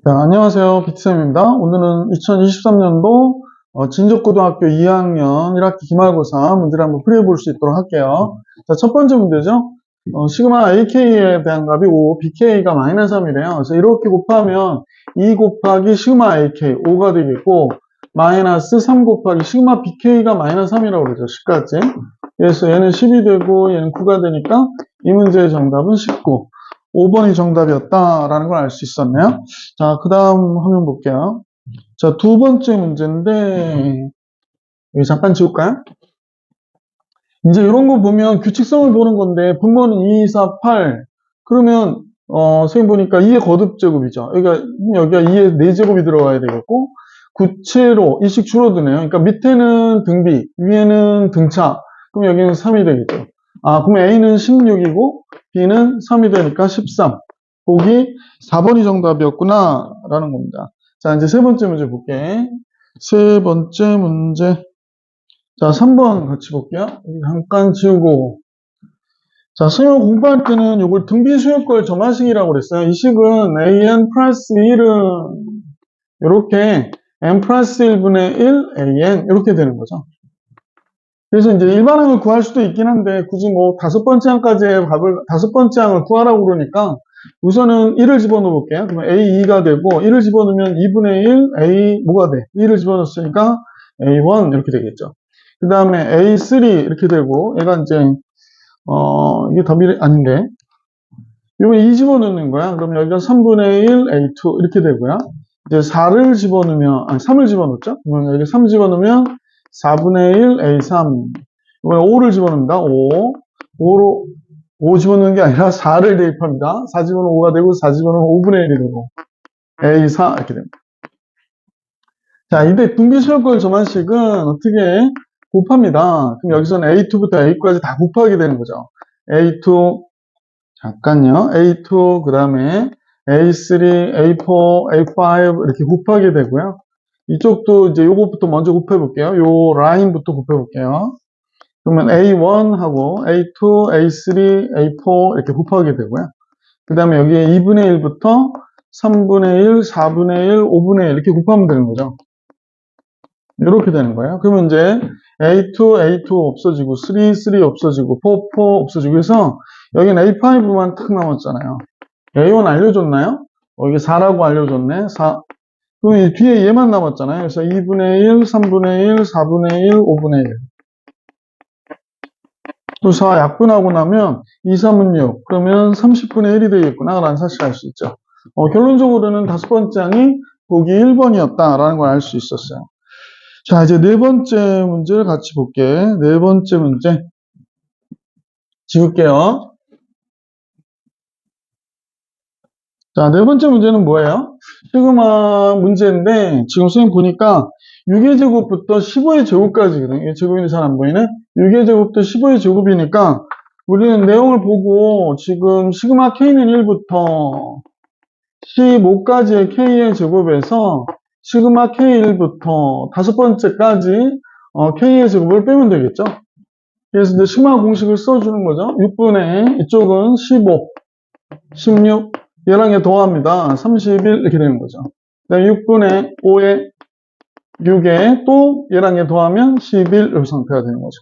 자, 안녕하세요. 비트쌤입니다. 오늘은 2023년도 진적고등학교 2학년 1학기 기말고사 문제를 한번 풀이해 볼 수 있도록 할게요. 자, 첫 번째 문제죠. 시그마 AK에 대한 값이 5, BK가 마이너스 3이래요. 그래서 이렇게 곱하면 2 곱하기 시그마 AK 5가 되겠고, 마이너스 3 곱하기 시그마 BK가 마이너스 3이라고 그러죠. 10까지. 그래서 얘는 10이 되고 얘는 9가 되니까 이 문제의 정답은 19. 5번이 정답이었다라는 걸 알 수 있었네요. 자, 그 다음 화면 볼게요. 자, 두 번째 문제인데, 여기 잠깐 지울까요? 이제 이런 거 보면 규칙성을 보는 건데, 분모는 2, 4, 8. 그러면, 선생님 보니까 2의 거듭제곱이죠. 여기가 2의 4제곱이 들어가야 되겠고, 구체로, 이씩 줄어드네요. 그러니까 밑에는 등비, 위에는 등차. 그럼 여기는 3이 되겠죠. 아, 그럼 A는 16이고, B는 3이 되니까 13. 보기 4번이 정답이었구나, 라는 겁니다. 자, 이제 세 번째 문제 볼게. 세 번째 문제. 자, 3번 같이 볼게요. 잠깐 지우고. 자, 수능 공부할 때는 이걸 등비 수요걸 점화식이라고 그랬어요. 이 식은 AN 플러스 1은 이렇게 N 플러스 1분의 1 AN 이렇게 되는 거죠. 그래서 이제 일반항을 구할 수도 있긴 한데 굳이 뭐 다섯 번째 항을 구하라고 그러니까 우선은 1을 집어넣어 볼게요. 그러면 A2가 되고 1을 집어넣으면 2분의 1 A 뭐가 돼? 2를 집어넣었으니까 A1 이렇게 되겠죠. 그 다음에 A3 이렇게 되고 얘가 이제 이게 답이 아닌데 이거 2 집어넣는 거야. 그럼 여기가 3분의 1 A2 이렇게 되고요. 이제 4를 집어넣으면 3을 집어넣죠. 그러면 여기 3 집어넣으면 4분의 1 A3 이번에 5를 집어넣습니다. 5 집어넣는 게 아니라 4를 대입합니다. 4 집어넣으면 5가 되고 4 집어넣으면 5분의 1이 되고 A4 이렇게 됩니다. 자, 이때 분비수열걸 점화식은 어떻게 곱합니다. 그럼 여기서는 A2부터 A까지 다 곱하게 되는 거죠. A2 잠깐요. A2 그 다음에 A3, A4, A5 이렇게 곱하게 되고요. 이쪽도 이제 요것부터 먼저 곱해 볼게요. 요 라인부터 곱해 볼게요. 그러면 A1하고 A2, A3, A4 이렇게 곱하게 되고요. 그 다음에 여기에 2분의 1부터 3분의 1, 4분의 1, 5분의 1 이렇게 곱하면 되는 거죠. 이렇게 되는 거예요. 그러면 이제 A2, A2 없어지고 3, 3 없어지고 4, 4 없어지고 해서 여기는 A5만 탁 남았잖아요. A1 알려줬나요? 이게 4라고 알려줬네. 4. 그럼 이 뒤에 얘만 남았잖아요. 그래서 2분의 1, 3분의 1, 4분의 1, 5분의 1. 또 4 약분하고 나면 2, 3은 6. 그러면 30분의 1이 되겠구나. 라는 사실을 알 수 있죠. 결론적으로는 다섯 번째 항이 보기 1번이었다라는 걸 알 수 있었어요. 자, 이제 네 번째 문제를 같이 볼게. 네 번째 문제. 지울게요. 자, 네 번째 문제는 뭐예요? 시그마 문제인데, 지금 선생님 보니까 6의 제곱부터 15의 제곱까지거든요. 이게 제곱이 잘 안 보이네? 6의 제곱부터 15의 제곱이니까, 우리는 내용을 보고 지금 시그마 K는 1부터 15까지의 K의 제곱에서 시그마 K1부터 다섯 번째까지 K의 제곱을 빼면 되겠죠? 그래서 이제 시그마 공식을 써주는 거죠. 6분의 이쪽은 15, 16, 얘랑 얘 더합니다. 31 이렇게 되는 거죠. 그다음에 6분의 5에 6에 또 얘랑 얘 더하면 11 이 상태가 되는 거죠.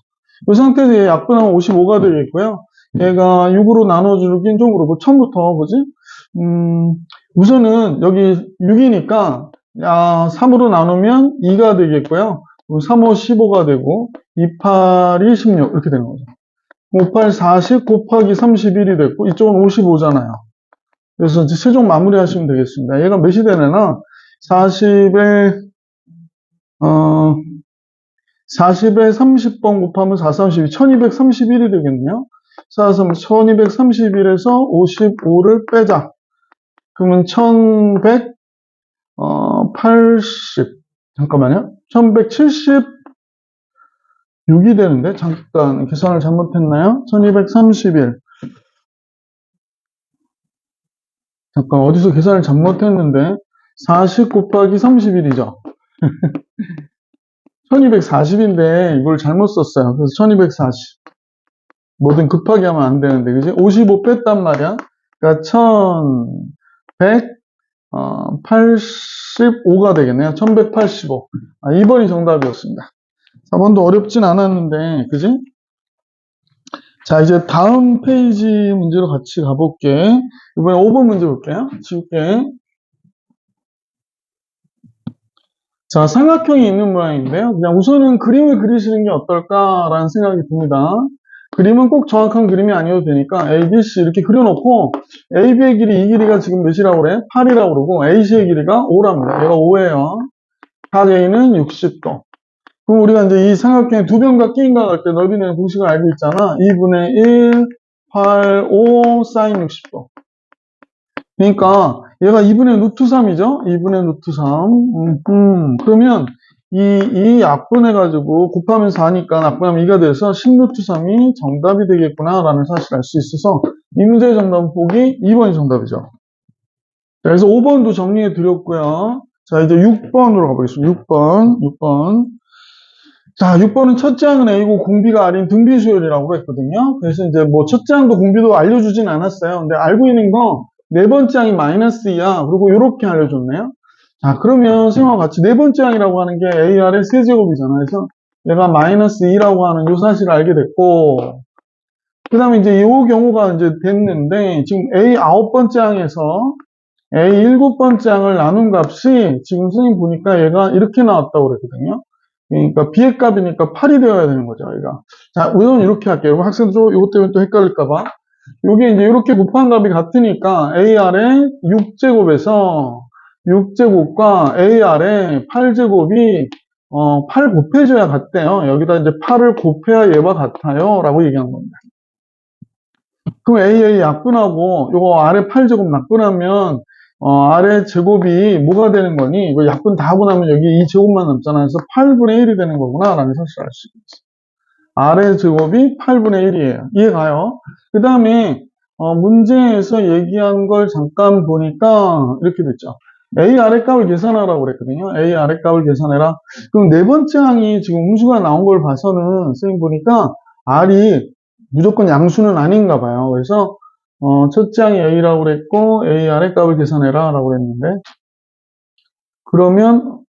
이 상태에서 얘 약분하면 55가 되겠고요. 얘가 6으로 나눠주긴 좀 그렇고 처음부터 뭐지? 우선은 여기 6이니까 3으로 나누면 2가 되겠고요. 3, 5, 15가 되고 2, 8이 16 이렇게 되는 거죠. 5, 8, 40 곱하기 31이 됐고 이쪽은 55잖아요. 그래서 이제 세종 마무리 하시면 되겠습니다. 얘가 몇이 되려나? 40에 30번 곱하면 4, 32, 1231이 되겠네요. 4, 3, 1231에서 55를 빼자. 그러면 1180, 잠깐만요. 1176이 되는데, 잠깐 계산을 잘못했나요? 1231. 잠깐 어디서 계산을 잘못했는데, 40 곱하기 31이죠. 1240인데 이걸 잘못 썼어요. 그래서 1240. 뭐든 급하게 하면 안 되는데, 그지? 55 뺐단 말이야. 그러니까 1100, 85가 되겠네요. 1185. 2번이 정답이었습니다. 4번도 어렵진 않았는데, 그지? 자, 이제 다음 페이지 문제로 같이 가볼게. 이번에 5번 문제 볼게요. 지울게. 자, 삼각형이 있는 모양인데요. 그냥 우선은 그림을 그리시는 게 어떨까라는 생각이 듭니다. 그림은 꼭 정확한 그림이 아니어도 되니까 A, B, C 이렇게 그려놓고 AB의 길이, 이 길이가 지금 몇이라고 그래? 8이라고 그러고 AC의 길이가 5랍니다. 얘가 5예요. 각 A는 60도. 그럼 우리가 이제 이 삼각형의 두 변과 끼인각 할 때 넓이는 공식을 알고 있잖아. 2분의 1, 8, 5, 사인 60도. 그러니까 얘가 2분의 루트 3이죠? 2분의 루트 3. 그러면 이 약분해가지고 곱하면 4니까 약분하면 2가 돼서 10루트 3이 정답이 되겠구나라는 사실을 알 수 있어서 이 문제의 정답은 보기 2번이 정답이죠. 자, 그래서 5번도 정리해 드렸고요. 자, 이제 6번으로 가보겠습니다. 6번. 자, 6번은 첫째 항은 A고 공비가 R인 등비수열이라고 했거든요. 그래서 이제 뭐 첫째 항도 공비도 알려주진 않았어요. 근데 알고 있는 거 네 번째 항이 마이너스 2야. 그리고 이렇게 알려줬네요. 자, 그러면 선생님과 같이 네 번째 항이라고 하는 게 AR의 세제곱이잖아. 그래서 얘가 마이너스 2라고 하는 이 사실을 알게 됐고, 그 다음에 이제 이 경우가 이제 됐는데, 지금 A 9번째 항에서 A 7번째 항을 나눈 값이 지금 선생님 보니까 얘가 이렇게 나왔다고 그랬거든요. 그러니까 B의 값이니까 8이 되어야 되는 거죠, 얘가. 자, 우선 이렇게 할게요. 학생들 이것 때문에 또 헷갈릴까봐. 요게 이제 이렇게 곱한 값이 같으니까 AR의 6제곱에서 6제곱과 AR의 8제곱이 8 곱해줘야 같대요. 여기다 이제 8을 곱해야 얘와 같아요. 라고 얘기한 겁니다. 그럼 AA 약분하고 요거 R의 8제곱 약분하면 R의 제곱이 뭐가 되는 거니? 이거 약분 다 하고 나면 여기 이 제곱만 남잖아. 그래서 8분의 1이 되는 거구나. 라는 사실을 알 수 있어요. R의 제곱이 8분의 1이에요. 이해가요? 그 다음에 문제에서 얘기한 걸 잠깐 보니까 이렇게 됐죠. A 아랫값을 계산하라고 그랬거든요. A 아랫값을 계산해라. 그럼 네 번째 항이 지금 음수가 나온 걸 봐서는 선생님 보니까 R이 무조건 양수는 아닌가 봐요. 그래서 첫째 항이 A라고 그랬고 A 아랫값을 계산해라 라고 그랬는데, 그러면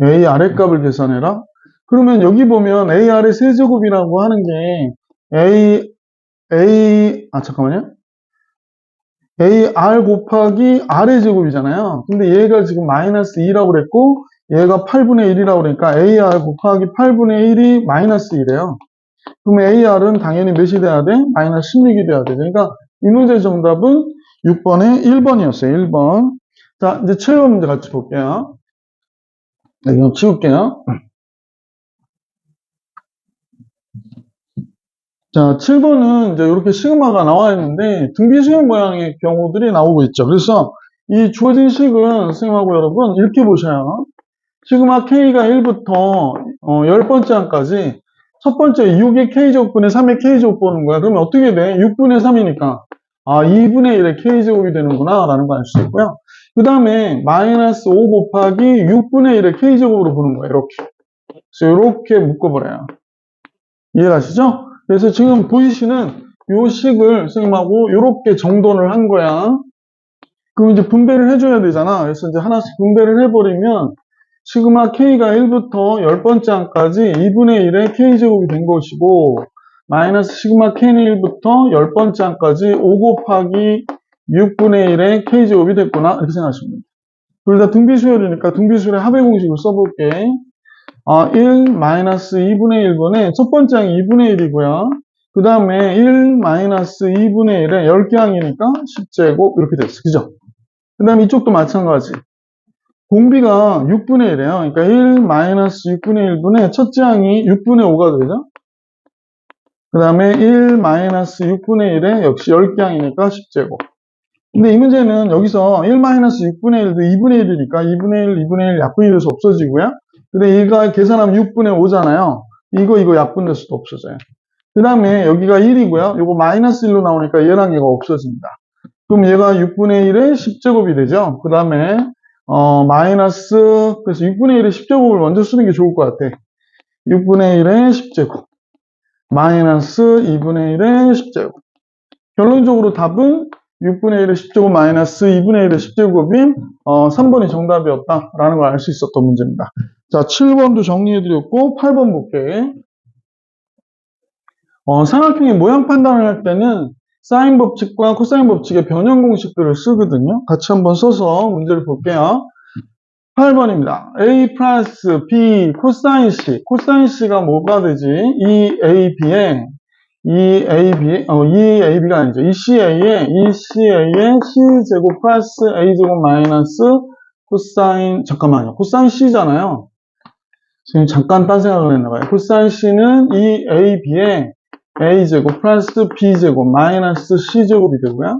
A 아랫값을 계산해라? 그러면 여기 보면 AR의 세제곱이라고 하는 게 잠깐만요. AR 곱하기 R의 제곱이잖아요. 근데 얘가 지금 마이너스 2라고 그랬고 얘가 8분의 1이라고 그러니까 AR 곱하기 8분의 1이 마이너스 1이에요. 그러면 AR은 당연히 몇이 돼야 돼? 마이너스 16이 돼야 돼. 그러니까 이 문제의 정답은 6번의 1번이었어요. 1번. 자, 이제 7번 문제 같이 볼게요. 네, 이거 치울게요. 자, 7번은 이제 이렇게 시그마가 나와 있는데 등비수열 모양의 경우들이 나오고 있죠. 그래서 이 주어진 식은 선생님하고 여러분 이렇게 보셔요. 시그마 K가 1부터 10번째 항까지 첫 번째 6의 K제곱분의 3의 K제곱 보는 거야. 그러면 어떻게 돼? 6분의 3이니까 2분의 1의 K제곱이 되는구나 라는 걸 알 수 있고요. 그 다음에 마이너스 5 곱하기 6분의 1의 K제곱으로 보는 거예요. 이렇게. 그래서 이렇게 묶어버려요. 이해가시죠? 그래서 지금 보이시는 요 식을 선생님하고 이렇게 정돈을 한 거야. 그럼 이제 분배를 해줘야 되잖아. 그래서 이제 하나씩 분배를 해버리면 시그마 K가 1부터 10번째 항까지 2분의 1의 K제곱이 된 것이고, 마이너스 시그마 K는 1부터 10번째 항까지 5 곱하기 6분의 1의 K제곱이 됐구나. 이렇게 생각하시면 됩니다. 둘 다 등비수열이니까 등비수열의 합의 공식을 써볼게. 1 마이너스 2분의 1분의 첫 번째 항이 2분의 1이고요. 그 다음에 1 마이너스 2분의 1에 10개 항이니까 10제곱 이렇게 됐어. 그죠? 그 다음에 이쪽도 마찬가지. 공비가 6분의 1이에요. 그러니까 1 마이너스 6분의 1분의 첫째 항이 6분의 5가 되죠. 그 다음에 1 마이너스 6분의 1에 역시 10개 항이니까 10제곱. 근데 이 문제는 여기서 1 마이너스 6분의 1도 2분의 1이니까 2분의 1, 2분의 1 약분이 돼서 없어지고요. 근데 얘가 계산하면 6분의 5잖아요. 이거 약분돼서도 없어져요. 그 다음에 여기가 1이고요. 요거 마이너스 1로 나오니까 얘랑 얘가 없어집니다. 그럼 얘가 6분의 1의 10제곱이 되죠. 그 다음에 마이너스, 그래서 6분의 1의 10제곱을 먼저 쓰는 게 좋을 것 같아. 6분의 1의 10제곱 마이너스 2분의 1의 10제곱. 결론적으로 답은 6분의 1의 10제곱 마이너스 2분의 1의 10제곱인 3번이 정답이었다라는 걸 알 수 있었던 문제입니다. 자, 7번도 정리해드렸고 8번 볼게. 삼각형의 모양 판단을 할 때는 사인 법칙과 코사인 법칙의 변형 공식들을 쓰거든요. 같이 한번 써서 문제를 볼게요. 8번입니다. A 플러스 B 코사인 C. 코사인 C가 뭐가 되지? EAB가 아니죠. ECA의 C제곱 플러스 A제곱 마이너스 잠깐만요. 코사인 C잖아요. 지금 잠깐 딴 생각을 했나봐요. 코사인 C는 EAB의 A제곱 플러스 B제곱 마이너스 C제곱이 되고요.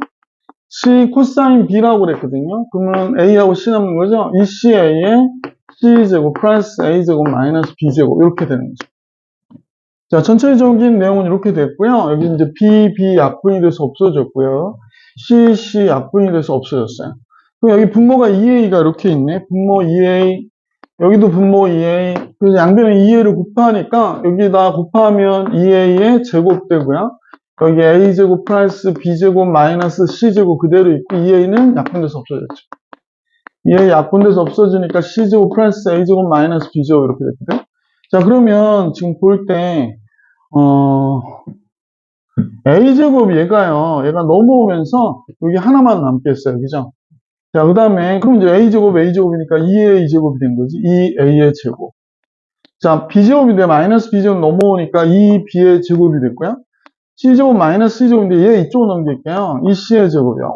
C 코사인 B라고 그랬거든요. 그러면 A하고 C 남는 거죠? ECA의 C제곱 플러스 A제곱 마이너스 B제곱 이렇게 되는 거죠. 자, 전체적인 내용은 이렇게 됐고요. 여기 이제 B 약분이 돼서 없어졌고요. C 약분이 돼서 없어졌어요. 그럼 여기 분모가 2A가 이렇게 있네. 분모 2A, 여기도 분모 2A. 그래서 양변에 2A를 곱하니까 여기다 곱하면 2A의 제곱 되고요. 여기 A제곱 플러스 B제곱 마이너스 C제곱 그대로 있고 2A는 약분돼서 없어졌죠. 2A 약분돼서 없어지니까 C제곱 플러스 A제곱 마이너스 B제곱 이렇게 됐거든. 자, 그러면 지금 볼 때 A제곱 얘가 넘어오면서 여기 하나만 남겠어요. 그죠? 자, 그 다음에 그럼 이제 A제곱이니까 2A제곱이 된 거지. 2A의 제곱. 자, B제곱인데 마이너스 B제곱 넘어오니까 2B의 제곱이 됐고요. C제곱 마이너스 C제곱인데 얘 이쪽으로 넘길게요. 이 C의 제곱이야.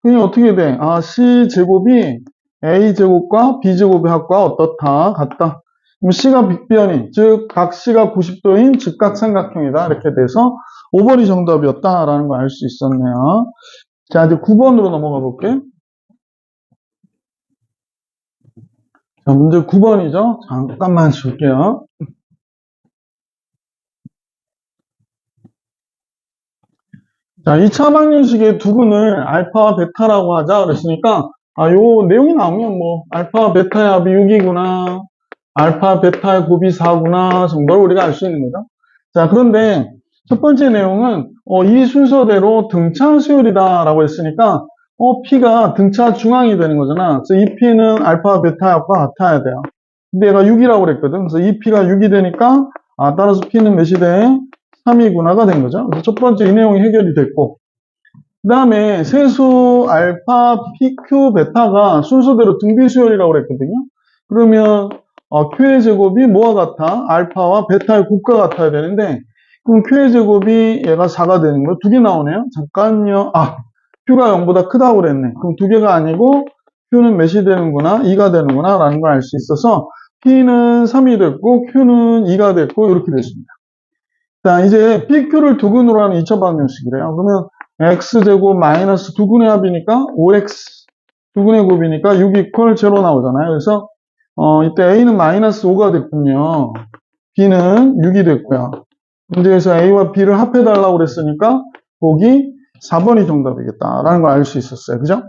그냥 어떻게 돼? C제곱이 A제곱과 B제곱의 합과 어떻다? 같다. 그럼 C가 빅변이, 즉 각 C가 90도인 직각삼각형이다. 이렇게 돼서 5번이 정답이었다라는 걸 알 수 있었네요. 자, 이제 9번으로 넘어가 볼게. 자, 문제 9번이죠. 잠깐만 줄게요. 자, 2차 방정식의 두근을 알파와 베타라고 하자 그랬으니까 요 내용이 나오면 뭐 알파 베타의 합이 6이구나, 알파 베타의 곱이 4구나 정도를 우리가 알 수 있는 거죠. 자, 그런데 첫 번째 내용은 이 순서대로 등차 수열이다 라고 했으니까 P가 등차 중앙이 되는 거잖아. 그래서 이 P는 알파 베타의 합과 같아야 돼요. 근데 얘가 6이라고 그랬거든. 그래서 이 P가 6이 되니까 따라서 P는 몇이 돼? 3이구나가 된 거죠. 그래서 첫 번째 이 내용이 해결이 됐고, 그 다음에 세수 알파, PQ, 베타가 순서대로 등비수열이라고 그랬거든요. 그러면 Q의 제곱이 뭐와 같아? 알파와 베타의 곱과 같아야 되는데, 그럼 Q의 제곱이 얘가 4가 되는 거예요. 두 개 나오네요. 잠깐요. Q가 0보다 크다고 그랬네. 그럼 두 개가 아니고 Q는 몇이 되는구나? 2가 되는구나 라는 걸 알 수 있어서 P는 3이 됐고 Q는 2가 됐고 이렇게 됐습니다. 자, 이제 PQ를 두근으로 하는 2차 방정식이래요. 그러면 X제곱 마이너스 두근의 합이니까 5X 두근의 곱이니까 6 이퀄 0 나오잖아요. 그래서 이때 A는 마이너스 5가 됐군요. B는 6이 됐고요. 문제에서 A와 B를 합해달라고 그랬으니까 보기 4번이 정답이겠다라는 걸 알 수 있었어요. 그죠?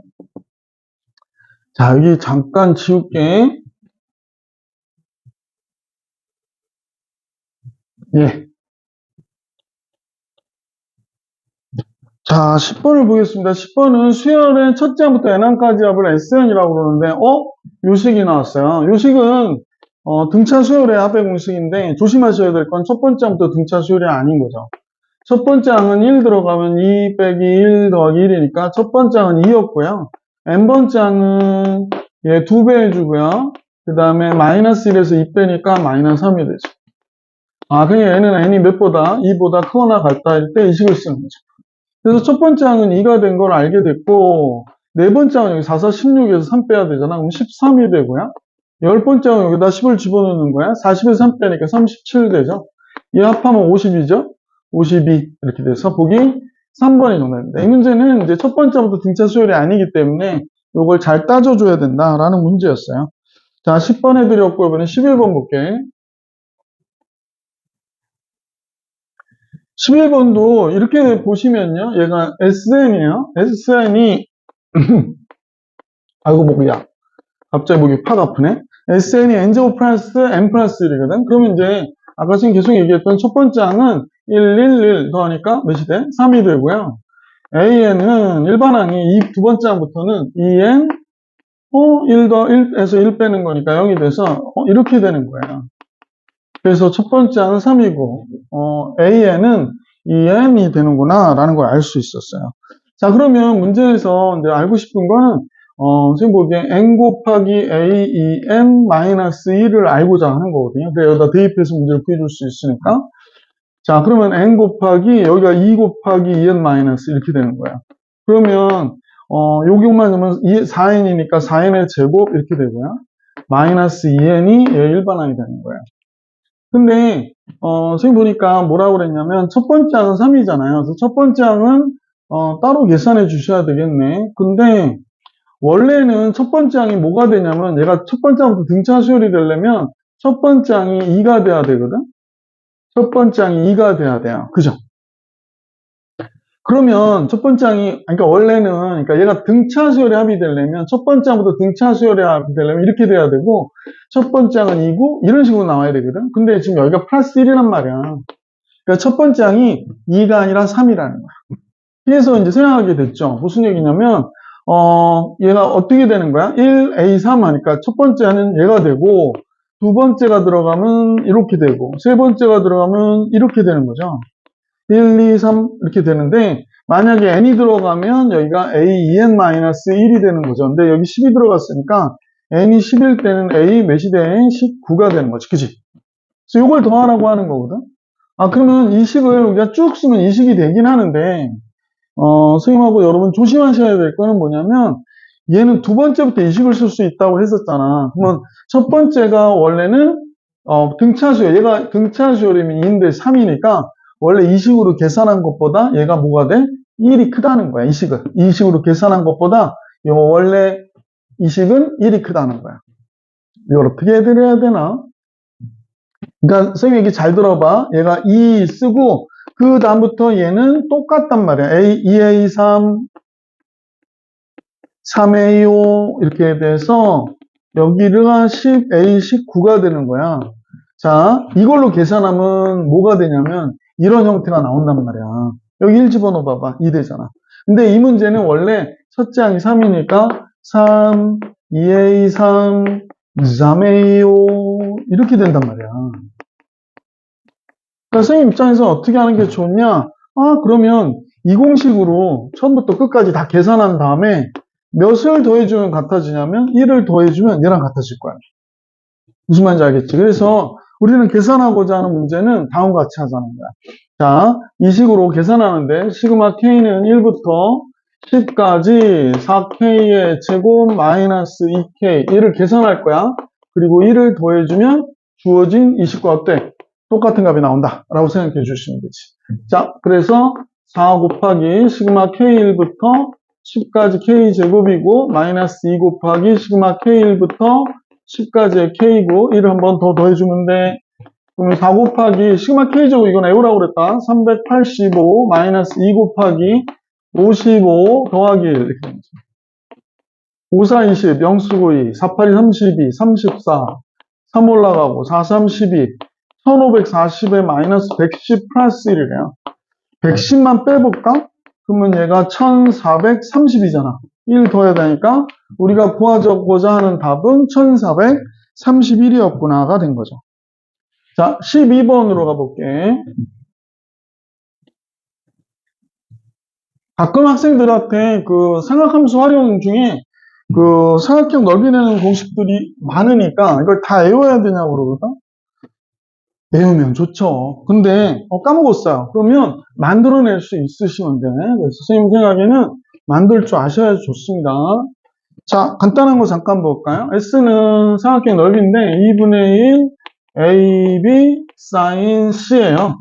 자, 여기 잠깐 지울게. 예. 자, 10번을 보겠습니다. 10번은 수열의 첫째 항부터 n항까지 합을 SN이라고 그러는데, 요식이 나왔어요. 요식은, 등차 수열의 합의 공식인데, 조심하셔야 될 건 첫 번째 항부터 등차 수열이 아닌 거죠. 첫 번째 항은 1 들어가면 2 빼기 1 더하기 1이니까 첫 번째 항은 2였고요. n번째 항은 얘 2배 해주고요. 그 다음에 마이너스 1에서 2 빼니까 마이너스 3이 되죠. 그냥 얘는 n이 몇보다 2보다 크거나 같다 할 때 이 식을 쓰는 거죠. 그래서 첫 번째 항은 2가 된 걸 알게 됐고, 네 번째 항은 여기 4, 4, 16에서 3 빼야 되잖아. 그럼 13이 되고요. 열 번째 항은 여기다 10을 집어넣는 거야. 40에서 3 빼니까 37 되죠. 이 합하면 50이죠. 52 이렇게 돼서 보기 3번이 정답입니다. 이 문제는 이제 첫 번째부터 등차 수열이 아니기 때문에 이걸 잘 따져줘야 된다라는 문제였어요. 자, 10번 해드렸고 이번엔 11번 볼게. 11번도 이렇게 보시면요. 얘가 SN이에요. SN이 아이고 목이야. 갑자기 목이 팍 아프네. SN이 N제곱 플러스 N 플러스 1이거든. 그러면 이제 아까 지금 계속 얘기했던 첫 번째 항은 1, 1, 1 더하니까 몇이 돼? 3이 되고요. AN은 일반항이 이 두 번째 항부터는 2N 1에서 1 빼는 거니까 0이 돼서 이렇게 되는 거야. 그래서 첫 번째 항은 3이고 AN은 2N이 되는구나 라는 걸 알 수 있었어요. 자, 그러면 문제에서 이제 알고 싶은 거는 선생님 보기엔 n 곱하기 AEN 마이너스 1을 알고자 하는 거거든요. 그래서 여기다 대입해서 문제를 구해줄 수 있으니까. 자, 그러면 n 곱하기 여기가 2 곱하기 2n 마이너스 이렇게 되는 거야. 그러면 요격만 하면 4n이니까 4n의 제곱 이렇게 되고요. 마이너스 2n이 일반항이 되는 거예요. 근데 선생님 보니까 뭐라고 그랬냐면 첫 번째 항은 3이잖아요. 그래서 첫 번째 항은 따로 계산해 주셔야 되겠네. 근데 원래는 첫 번째 항이 뭐가 되냐면 얘가 첫 번째 항부터 등차 수열이 되려면 첫 번째 항이 2가 돼야 되거든. 첫 번째 항이 2가 돼야 돼요. 그죠? 그러면 첫 번째 항이 그러니까 원래는 그러니까 얘가 등차 수열의 합이 되려면 첫 번째 항부터 등차 수열의 합이 되려면 이렇게 돼야 되고 첫 번째 항은 2고 이런 식으로 나와야 되거든. 근데 지금 여기가 플러스 1이란 말이야. 그러니까 첫 번째 항이 2가 아니라 3이라는 거야. 그래서 이제 생각하게 됐죠. 무슨 얘기냐면 얘가 어떻게 되는 거야? 1A3 하니까 첫 번째는 얘가 되고 두 번째가 들어가면 이렇게 되고 세 번째가 들어가면 이렇게 되는 거죠. 1, 2, 3 이렇게 되는데 만약에 n이 들어가면 여기가 AEN-1이 되는 거죠. 근데 여기 10이 들어갔으니까 n이 10일 때는 A 몇이 돼? 19가 되는 거지. 그치? 그래서 이걸 더하라고 하는 거거든. 아, 그러면 이 식을 우리가 쭉 쓰면 이 식이 되긴 하는데 선생님하고 여러분 조심하셔야 될 거는 뭐냐면 얘는 두 번째부터 이 식을 쓸 수 있다고 했었잖아. 그러면 첫 번째가 원래는 등차수열, 얘가 등차수열이면 2인데 3이니까 원래 이 식으로 계산한 것보다 얘가 뭐가 돼? 1이 크다는 거야. 이 식은. 이 식으로 계산한 것보다 원래 이 식은 1이 크다는 거야. 이걸 어떻게 해드려야 되나? 그러니까 선생님 얘기 잘 들어봐. 얘가 2 쓰고 그 다음부터 얘는 똑같단 말이야. A, 2A3, 3A5 이렇게 돼서 여기가 10A19가 되는 거야. 자, 이걸로 계산하면 뭐가 되냐면 이런 형태가 나온단 말이야. 여기 1 집어넣어 봐봐. 2 되잖아. 근데 이 문제는 원래 첫째 항이 3이니까 3, 2A3, 3A5 이렇게 된단 말이야. 그러니까 선생님 입장에서 어떻게 하는 게 좋냐? 아, 그러면 이 공식으로 처음부터 끝까지 다 계산한 다음에 몇을 더해주면 같아지냐면 1을 더해주면 얘랑 같아질 거야. 무슨 말인지 알겠지? 그래서 우리는 계산하고자 하는 문제는 다음과 같이 하자는 거야. 자, 이 식으로 계산하는데 시그마 K는 1부터 10까지 4K의 제곱 마이너스 2K 얘를 계산할 거야. 그리고 1을 더해주면 주어진 이 식과 어때? 똑같은 값이 나온다 라고 생각해 주시면 되지. 자, 그래서 4 곱하기 시그마 K1부터 10까지 K제곱이고 마이너스 2 곱하기 시그마 K1부터 10까지의 K고 1을 한 번 더 더해주면 돼. 그러면 4 곱하기 시그마 K제곱 이건 A라고 그랬다. 385 마이너스 2 곱하기 55 더하기 1 이렇게 됩니다. 5, 4, 20 영수고 2 4, 8, 32 34 3 올라가고 4, 3, 12 1540에 마이너스 110 플러스 1이래요. 110만 빼볼까? 그러면 얘가 1430이잖아. 1 더해야 되니까 우리가 구하고자 하는 답은 1431이었구나가 된 거죠. 자, 12번으로 가볼게. 가끔 학생들한테 그 삼각함수 활용 중에 그 삼각형 넓이 내는 공식들이 많으니까 이걸 다 외워야 되냐고 그러거든? 외우면 좋죠. 근데 까먹었어요. 그러면 만들어낼 수 있으시면 돼. 그래서 선생님 생각에는 만들 줄 아셔야 좋습니다. 자, 간단한 거 잠깐 볼까요? S는 삼각형 넓이인데 2분의 1 AB sin C예요.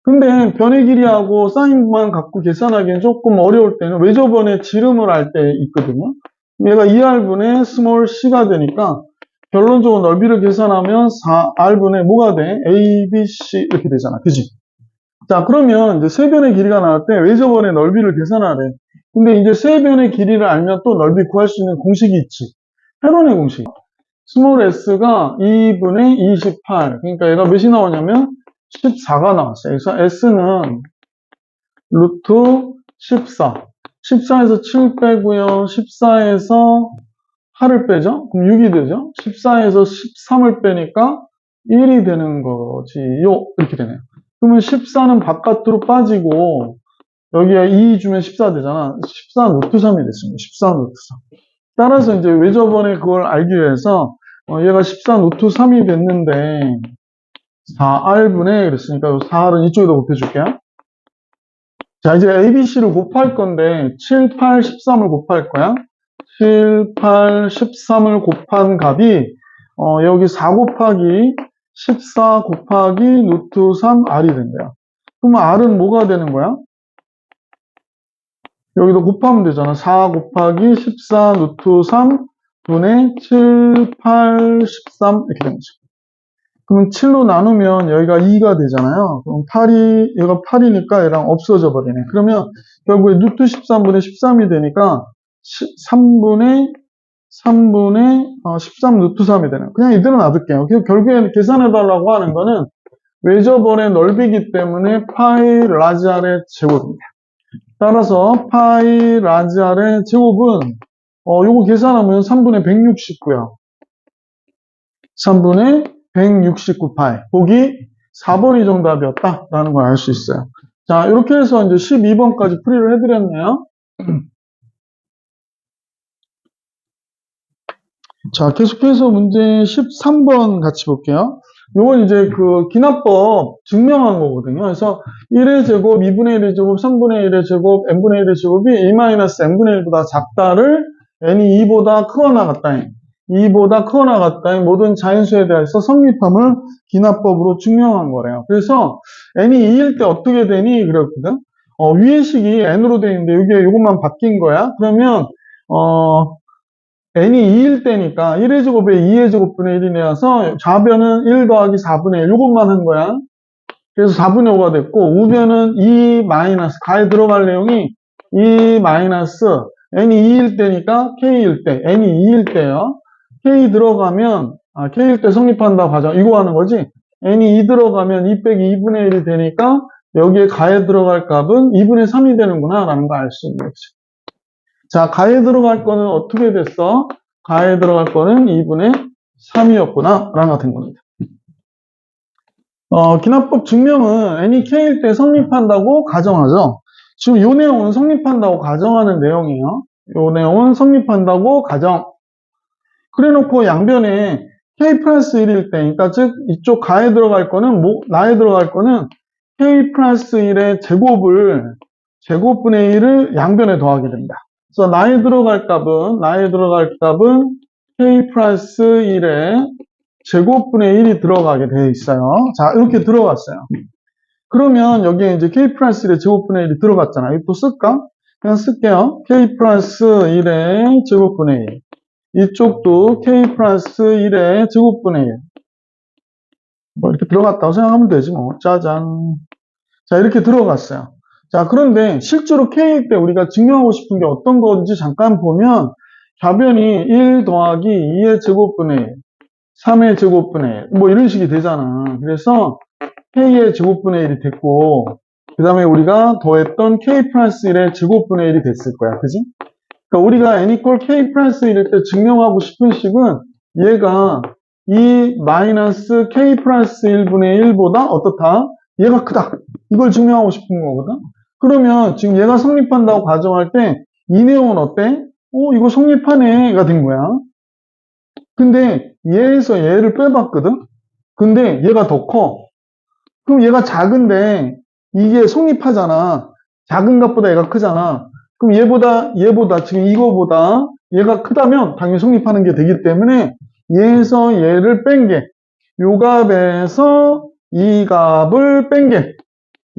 근데 변의 길이하고 사인만 갖고 계산하기엔 조금 어려울 때는 외접원의 지름을 알 때 있거든요. 얘가 2R분의 스몰 c가 되니까 결론적으로 넓이를 계산하면 4R분의 뭐가 돼? A, B, C 이렇게 되잖아. 그지? 자, 그러면 이제 세 변의 길이가 나올 때 외접원의 넓이를 계산하래. 근데 이제 세 변의 길이를 알면 또 넓이 구할 수 있는 공식이 있지. 헤론의 공식. 스몰 s가 2분의 28. 그러니까 얘가 몇이 나오냐면 14가 나왔어요. 그래서 s는 루트 14. 14에서 7 빼고요. 14에서 8을 빼죠? 그럼 6이 되죠? 14에서 13을 빼니까 1이 되는 거지요. 이렇게 되네요. 그러면 14는 바깥으로 빠지고 여기에 2 주면 14 되잖아. 14 노트 3이 됐습니다. 14 노트 3. 따라서 이제 왜 저번에 그걸 알기 위해서 얘가 14 노트 3이 됐는데 4R분의 그랬으니까 4R은 이쪽에다 곱해줄게요. 자, 이제 ABC를 곱할 건데 7, 8, 13을 곱할 거야. 7, 8, 13을 곱한 값이 여기 4 곱하기 14 곱하기 루트 3 R이 된대요. 그러면 R은 뭐가 되는 거야? 여기도 곱하면 되잖아. 4 곱하기 14 루트 3 분의 7, 8, 13 이렇게 되는 거죠. 그러면 7로 나누면 여기가 2가 되잖아요. 그럼 8이, 얘가 8이니까 얘랑 없어져 버리네. 그러면 결국에 루트 13분의 13이 되니까 3분의 13 루트 3이 되는. 그냥 이대로 놔둘게요. 결국에 계산해달라고 하는 거는 외접원의 넓이기 때문에 파이 라지 R의 제곱입니다. 따라서 파이 라지 R의 제곱은 요거 계산하면 3분의 169요. 3분의 169파이. 보기 4번이 정답이었다라는 걸 알 수 있어요. 자, 이렇게 해서 이제 12번까지 풀이를 해드렸네요. 자, 계속해서 문제 13번 같이 볼게요. 요건 이제 그 기납법 증명한 거거든요. 그래서 1의 제곱, 2분의 1의 제곱, 3분의 1의 제곱, n분의 1의 제곱이 2-n분의 1보다 작다를 n이 2보다 크거나 같다. 2보다 크거나 같다의 모든 자연수에 대해서 성립함을 기납법으로 증명한 거래요. 그래서 n이 2일 때 어떻게 되니? 그랬거든. 위의 식이 n으로 되어 있는데 여기에 이것만 바뀐 거야. 그러면 n이 2일 때니까 1의 제곱에 2의 제곱분의 1이 내어서 좌변은 1 더하기 4분의 1 이것만 한 거야. 그래서 4분의 5가 됐고 우변은 2 마이너스 가에 들어갈 내용이 2 마이너스 n이 2일 때니까 k일 때 n이 2일 때요. k 들어가면 k일 때 성립한다고 하죠. 이거 하는 거지. n이 2 들어가면 2 빼기 2분의 1이 되니까 여기에 가에 들어갈 값은 2분의 3이 되는구나 라는 걸 알 수 있는 거죠. 자, 가에 들어갈 거는 어떻게 됐어? 가에 들어갈 거는 2분의 3이었구나 라는 거 된 겁니다. 기납법 증명은 n이 k일 때 성립한다고 가정하죠. 지금 이 내용은 성립한다고 가정하는 내용이에요. 이 내용은 성립한다고 가정. 그래 놓고 양변에 k 플러스 1일 때, 그러니까 즉 이쪽 가에 들어갈 거는 나에 들어갈 거는 k 플러스 1의 제곱분의 1을 양변에 더하게 됩니다. 그래서 나에 들어갈 값은 k 플러스 1의 제곱분의 1이 들어가게 되어 있어요. 자, 이렇게 들어갔어요. 그러면 여기에 이제 k 플러스 1의 제곱분의 1이 들어갔잖아. 이거 또 쓸까? 그냥 쓸게요. k 플러스 1의 제곱분의 1. 이쪽도 k 플러스 1의 제곱분의 1. 뭐 이렇게 들어갔다고 생각하면 되지 뭐. 짜잔. 자, 이렇게 들어갔어요. 자, 그런데 실제로 k일 때 우리가 증명하고 싶은 게 어떤 건지 잠깐 보면 좌변이 1 더하기 2의 제곱분의 1, 3의 제곱분의 1, 뭐 이런 식이 되잖아. 그래서 k의 제곱분의 1이 됐고 그 다음에 우리가 더했던 k 플러스 1의 제곱분의 1이 됐을 거야. 그지? 그러니까 우리가 n equal k 플러스 1일 때 증명하고 싶은 식은 얘가 2 마이너스 k 플러스 1분의 1보다 어떻다? 얘가 크다. 이걸 증명하고 싶은 거거든. 그러면 지금 얘가 성립한다고 가정할 때 이 내용은 어때? 이거 성립하네가 된 거야. 근데 얘에서 얘를 빼봤거든. 근데 얘가 더 커. 그럼 얘가 작은데 이게 성립하잖아. 작은 값보다 얘가 크잖아. 그럼 얘보다 지금 이거보다 얘가 크다면 당연히 성립하는 게 되기 때문에 얘에서 얘를 뺀 게 요 값에서 이 값을 뺀 게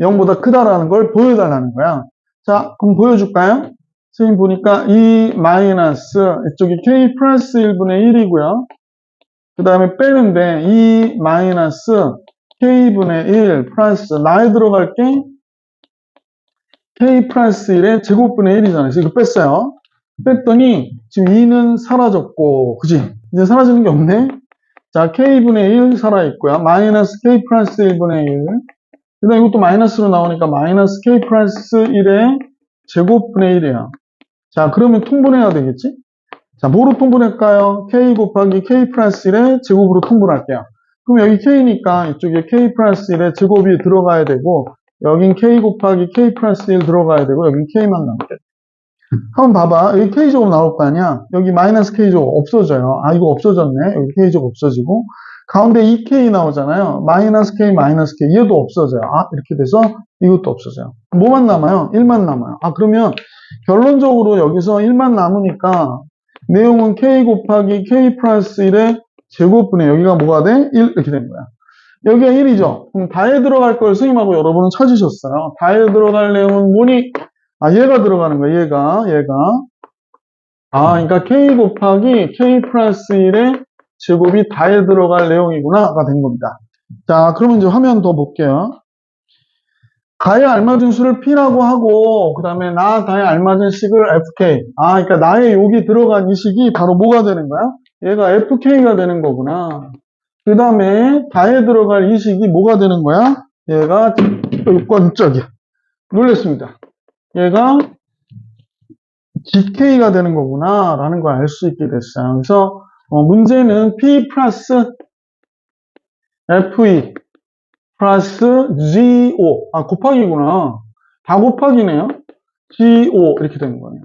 0보다 크다라는 걸 보여달라는 거야. 자, 그럼 보여줄까요? 선생님 보니까 이 마이너스 이쪽이 k 플러스 1분의 1이고요. 그 다음에 빼는데 이 마이너스 k분의 1 플러스 나에 들어갈 게 k 플러스 1의 제곱분의 1이잖아요. 이거 뺐어요. 뺐더니 지금 2는 사라졌고 그지? 이제 사라지는 게 없네. 자, k분의 1 살아있고요. 마이너스 k 플러스 1분의 1. 그 다음에 이것도 마이너스로 나오니까 마이너스 k 플러스 1의 제곱분의 1이야. 자, 그러면 통분해야 되겠지? 자, 뭐로 통분할까요? k 곱하기 k 플러스 1의 제곱으로 통분할게요. 그럼 여기 k니까 이쪽에 k 플러스 1의 제곱이 들어가야 되고, 여긴 k 곱하기 k 플러스 1 들어가야 되고, 여긴 k만 남게. 한번 봐봐. 여기 k제곱 나올 거 아니야? 여기 마이너스 k제곱 없어져요. 아, 이거 없어졌네. 여기 k제곱 없어지고. 가운데 2k 나오잖아요. 마이너스 k, 마이너스 k. 얘도 없어져요. 아, 이렇게 돼서 이것도 없어져요. 뭐만 남아요? 1만 남아요. 아, 그러면 결론적으로 여기서 1만 남으니까 내용은 k 곱하기 k 플러스 1의 제곱분의 여기가 뭐가 돼? 1 이렇게 된 거야. 여기가 1이죠. 그럼 다에 들어갈 걸 선생님하고 여러분은 찾으셨어요. 다에 들어갈 내용은 뭐니? 아, 얘가 들어가는 거야. 얘가. 아, 그러니까 k 곱하기 k 플러스 1의 제곱이 다에 들어갈 내용이구나가 된 겁니다. 자, 그러면 이제 화면 더 볼게요. 다에 알맞은 수를 P라고 하고, 그 다음에 다에 알맞은 식을 FK. 아, 그러니까 나의 여기 들어간 이 식이 바로 뭐가 되는 거야? 얘가 FK가 되는 거구나. 그 다음에 다에 들어갈 이 식이 뭐가 되는 거야? 얘가 깜짝이야. 놀랬습니다. 얘가 GK가 되는 거구나 라는 걸 알 수 있게 됐어요. 그래서 문제는 P 플러스 FE 플러스 GO. 아, 곱하기구나. 다 곱하기네요. GO 이렇게 되는 거예요.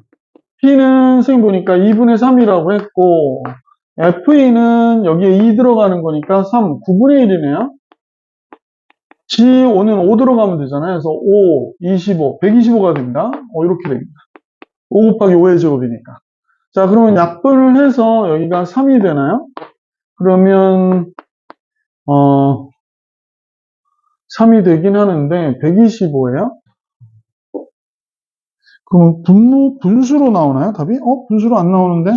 P는 선생님 보니까 2분의 3이라고 했고, FE는 여기에 2 들어가는 거니까 3, 9분의 1이네요. GO는 5 들어가면 되잖아요. 그래서 5, 25, 125가 됩니다. 이렇게 됩니다. 5 곱하기 5의 제곱이니까. 자, 그러면 약분을 해서 여기가 3이 되나요? 그러면 3이 되긴 하는데 125예요? 그럼 분수로 나오나요? 답이? 분수로 안 나오는데?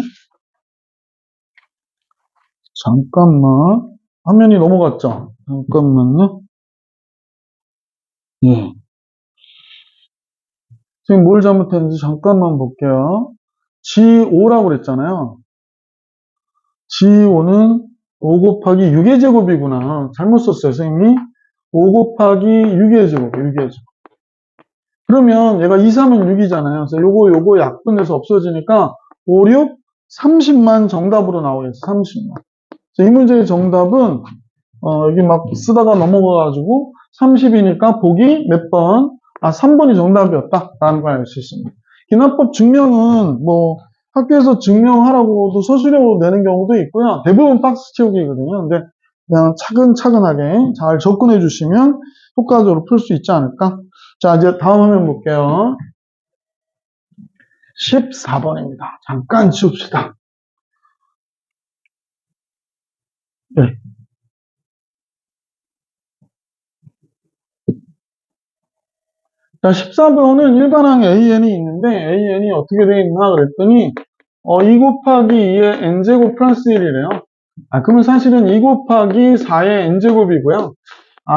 잠깐만. 화면이 넘어갔죠? 잠깐만요. 예. 지금 뭘 잘못했는지 잠깐만 볼게요. G5라고 그랬잖아요. G5는 5 곱하기 6의 제곱이구나. 잘못 썼어요, 선생님이. 5 곱하기 6의 제곱, 6의 제곱. 그러면 얘가 2, 3은 6이잖아요. 그래서 요거 약분해서 없어지니까 5, 6, 30만 정답으로 나오겠어요. 30만. 이 문제의 정답은 여기 막 쓰다가 넘어가가지고 30이니까 보기 몇 번? 3번이 정답이었다라는 걸 알 수 있습니다. 기납법 증명은 뭐 학교에서 증명하라고도 서술형으로 내는 경우도 있고요. 대부분 박스 채우기거든요. 근데 그냥 차근차근하게 잘 접근해 주시면 효과적으로 풀 수 있지 않을까? 자, 이제 다음 화면 볼게요. 14번입니다. 잠깐 지웁시다. 네. 자, 14번은 일반항 AN이 있는데, AN이 어떻게 되어 있나 그랬더니, 2 곱하기 2의 n제곱 플러스 1이래요. 그러면 사실은 2 곱하기 4의 n제곱이고요.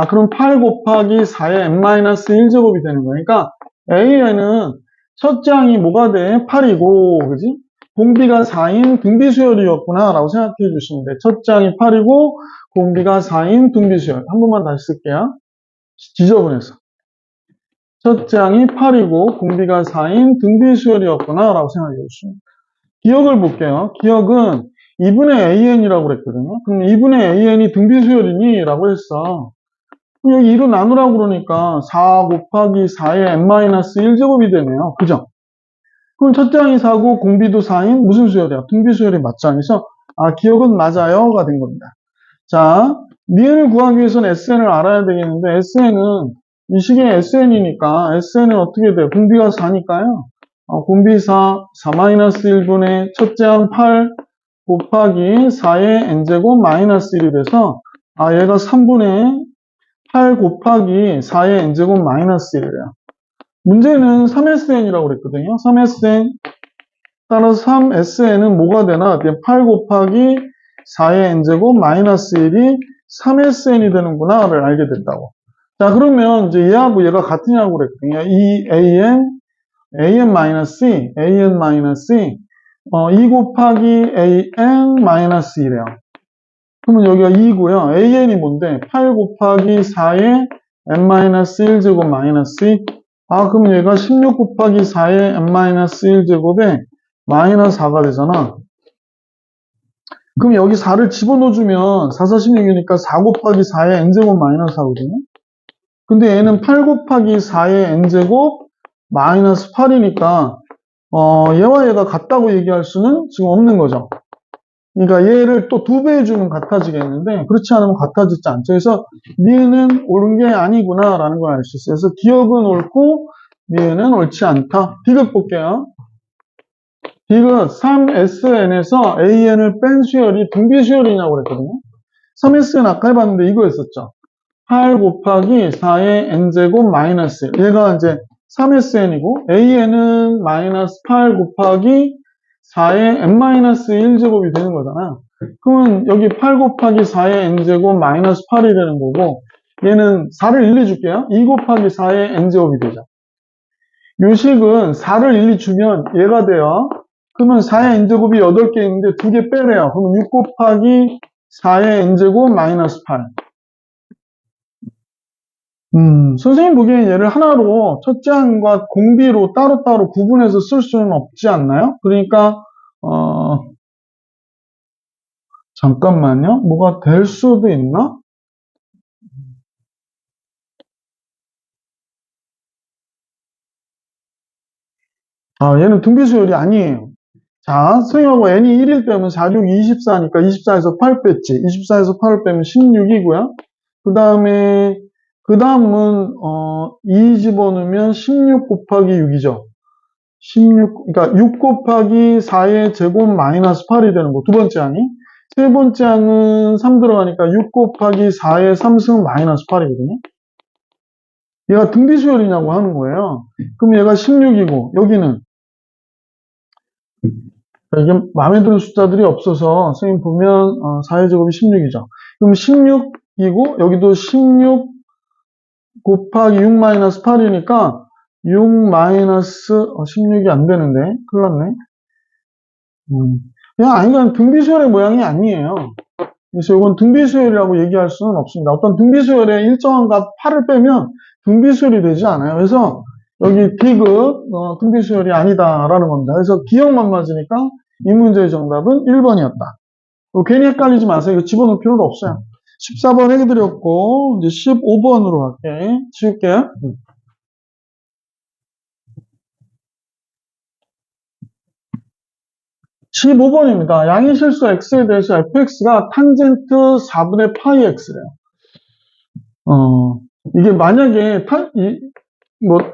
그럼 8 곱하기 4의 n-1제곱이 되는 거니까, AN은 첫째 항이 뭐가 돼? 8이고, 그지? 공비가 4인 등비수열이었구나, 라고 생각해 주시면 돼. 첫째 항이 8이고, 공비가 4인 등비수열. 한 번만 다시 쓸게요. 지저분해서. 첫째 항이 8이고 공비가 4인 등비수열이었구나 라고 생각해 주시면 기억을 볼게요. 기억은 2분의 AN이라고 그랬거든요. 그럼 2분의 AN이 등비수열이니? 라고 했어. 그럼 여기 2로 나누라고 그러니까 4 곱하기 4의 n-1제곱이 되네요. 그죠? 그럼 첫째 항이 4고 공비도 4인 무슨 수열이야? 등비수열이 맞죠? 그래서 기억은 맞아요가 된 겁니다. 자, 니은을 구하기 위해서는 SN을 알아야 되겠는데 SN은 이 식의 SN이니까 SN은 어떻게 돼요? 공비가 4니까요. 공비 4-1분의 첫째 항 8 곱하기 4의 n제곱 마이너스 1이 돼서 얘가 3분의 8 곱하기 4의 n제곱 마이너스 1이래요. 문제는 3SN이라고 그랬거든요. 3SN 따라서 3SN은 뭐가 되나? 8 곱하기 4의 n제곱 마이너스 1이 3SN이 되는구나를 알게 됐다고. 자, 그러면 이제 얘하고 얘가 같으냐고 그랬거든요. 이 AN-C, 2 곱하기 AN-2래요. 그러면 여기가 2고요. AN이 뭔데? 8 곱하기 4의 n-1제곱 마이너스 2. 아, 그럼 얘가 16 곱하기 4의 n-1제곱에 마이너스 4가 되잖아. 그럼 여기 4를 집어넣어주면 4, 4, 16이니까 4 곱하기 4의 n제곱 마이너스 4거든요. 근데 얘는 8 곱하기 4의 n제곱 마이너스 8이니까 얘와 얘가 같다고 얘기할 수는 지금 없는 거죠. 그러니까 얘를 또 2배 해주면 같아지겠는데 그렇지 않으면 같아지지 않죠. 그래서 니은은 옳은 게 아니구나 라는 걸 알 수 있어요. 그래서 기억은 옳고 니은은 옳지 않다. 디귿 볼게요. 디귿 3SN에서 AN을 뺀 수열이 등비 수열이냐고 그랬거든요. 3SN 아까 해봤는데 이거였었죠. 8 곱하기 4의 n제곱 마이너스 1. 얘가 이제 3SN이고 AN은 마이너스 8 곱하기 4의 n-1제곱이 되는 거잖아. 그러면 여기 8 곱하기 4의 n제곱 마이너스 8이 되는 거고 얘는 4를 일리 줄게요. 2 곱하기 4의 n제곱이 되죠. 요 식은 4를 일리 주면 얘가 돼요. 그러면 4의 n제곱이 8개 있는데 2개 빼래요. 그러면 6 곱하기 4의 n제곱 마이너스 8. 선생님 보기엔 얘를 하나로 첫째 항과 공비로 따로따로 구분해서 쓸 수는 없지 않나요? 그러니까 잠깐만요. 뭐가 될 수도 있나? 아, 얘는 등비수열이 아니에요. 자, 선생님하고 n이 1일 때면 4, 6, 24니까 24에서 8 뺐지. 24에서 8을 빼면 16이고요. 그 다음은 2 집어넣으면 16 곱하기 6이죠. 그러니까 6 곱하기 4의 제곱 마이너스 8이 되는 거. 두 번째 항이. 세 번째 항은 3 들어가니까 6 곱하기 4의 3승 마이너스 8이거든요. 얘가 등비수열이냐고 하는 거예요. 그럼 얘가 16이고, 여기는 이게 마음에 드는 숫자들이 없어서 선생님 보면 4의 제곱이 16이죠. 그럼 16이고 여기도 16 곱하기 6 마이너스 8이니까 6 마이너스 16이 안 되는데 큰일 났네. 그냥 아니면 등비수열의 모양이 아니에요. 그래서 이건 등비수열이라고 얘기할 수는 없습니다. 어떤 등비수열의 일정한 값 8을 빼면 등비수열이 되지 않아요. 그래서 여기 디귿 등비수열이 아니다라는 겁니다. 그래서 기억만 맞으니까 이 문제의 정답은 1번이었다. 괜히 헷갈리지 마세요. 이거 집어넣을 필요도 없어요. 14번 해드렸고 이제 15번으로 갈게. 지울게요. 15번입니다. 양의 실수 x에 대해서 fx가 탄젠트 4분의 파이 x래요. 이게 만약에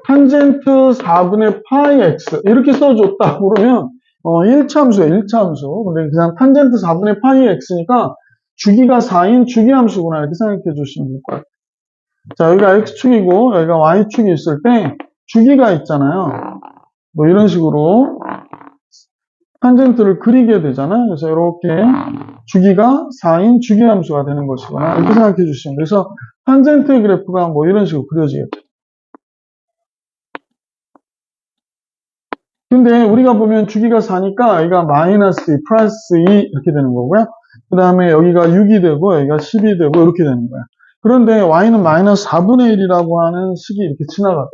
탄젠트 4분의 파이 x 이렇게 써줬다 그러면 1차함수예요. 1차함수. 근데 그냥 탄젠트 4분의 파이 x니까 주기가 4인 주기함수구나 이렇게 생각해 주시면 될 것 같아요. 자, 여기가 x축이고 여기가 y축이 있을 때 주기가 있잖아요. 뭐 이런 식으로 탄젠트를 그리게 되잖아요. 그래서 이렇게 주기가 4인 주기함수가 되는 것이구나 이렇게 생각해 주시면 돼요. 그래서 탄젠트 그래프가 뭐 이런 식으로 그려지겠죠. 근데 우리가 보면 주기가 4니까 여기가 마이너스 2, 플러스 2 이렇게 되는 거고요. 그 다음에 여기가 6이 되고 여기가 10이 되고 이렇게 되는 거예요. 그런데 y는 마이너스 4분의 1이라고 하는 식이 이렇게 지나가요.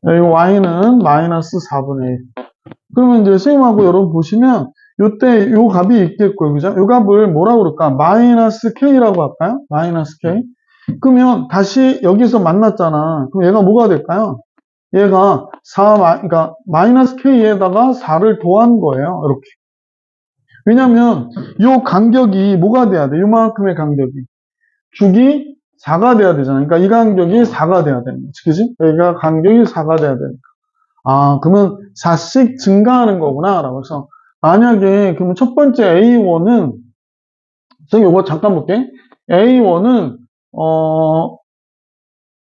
여기 y는 마이너스 4분의 1. 그러면 이제 선생님하고 여러분 보시면 요때 요 값이 있겠고요. 그죠? 요 값을 뭐라고 그럴까? 마이너스 k라고 할까요? 마이너스 k. 그러면 다시 여기서 만났잖아. 그럼 얘가 뭐가 될까요? 얘가 그러니까 마이너스 k에다가 4를 더한 거예요. 이렇게. 왜냐면 요 간격이 뭐가 돼야 돼? 요만큼의 간격이. 주기 4가 돼야 되잖아. 그러니까 이 간격이 4가 돼야 되는 거지. 그지? 여기가 간격이 4가 돼야 되니까. 아, 그러면 4씩 증가하는 거구나. 라고 해서 만약에 그러면 첫 번째 A1은 저기 요거 잠깐 볼게. A1은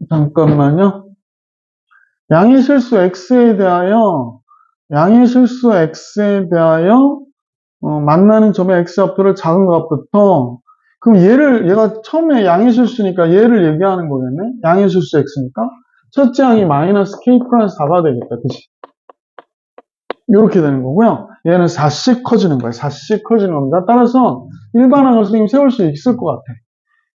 잠깐만요. 양의 실수 x에 대하여 만나는 점의 x좌표를 작은 값부터 그럼 얘가 처음에 양의 실수니까 얘를 얘기하는 거겠네. 양의 실수 x니까 첫째 항이 마이너스 k 플러스 4가 되겠다. 그치? 이렇게 되는 거고요. 얘는 4씩 커지는 거예요. 4씩 커지는 겁니다. 따라서 일반항을 선생님 세울 수 있을 것 같아.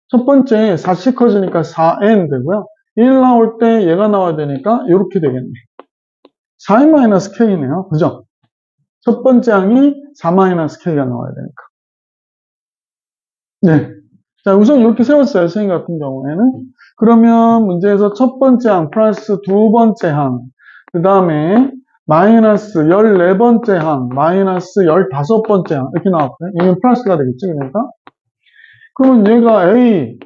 첫 번째 4씩 커지니까 4n 되고요. 1 나올 때 얘가 나와야 되니까 이렇게 되겠네. 4-k네요. 그죠? 첫 번째 항이 4-k가 나와야 되니까. 네. 자, 우선 이렇게 세웠어요. 선생님 같은 경우에는. 그러면 문제에서 첫 번째 항 플러스 두 번째 항, 그 다음에 마이너스 14번째 항, 마이너스 15번째 항, 이렇게 나왔거든요. 이건 플러스가 되겠지, 그러니까. 그러면 얘가 A,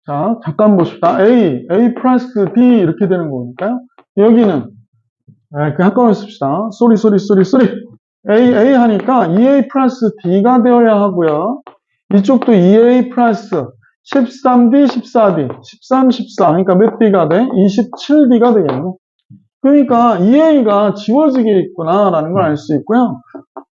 자, 잠깐 봅시다. A 플러스 B 이렇게 되는 거니까요. 여기는, 네, 그냥 한꺼번에 씁시다. 쏘리. A 하니까 2A 플러스 D가 되어야 하고요. 이쪽도 2A 플러스 13D, 14D, 13, 14. 그러니까 몇 D가 돼? 27D가 되겠네. 그러니까 2A가 지워지게 있구나라는 걸 알 수 있고요.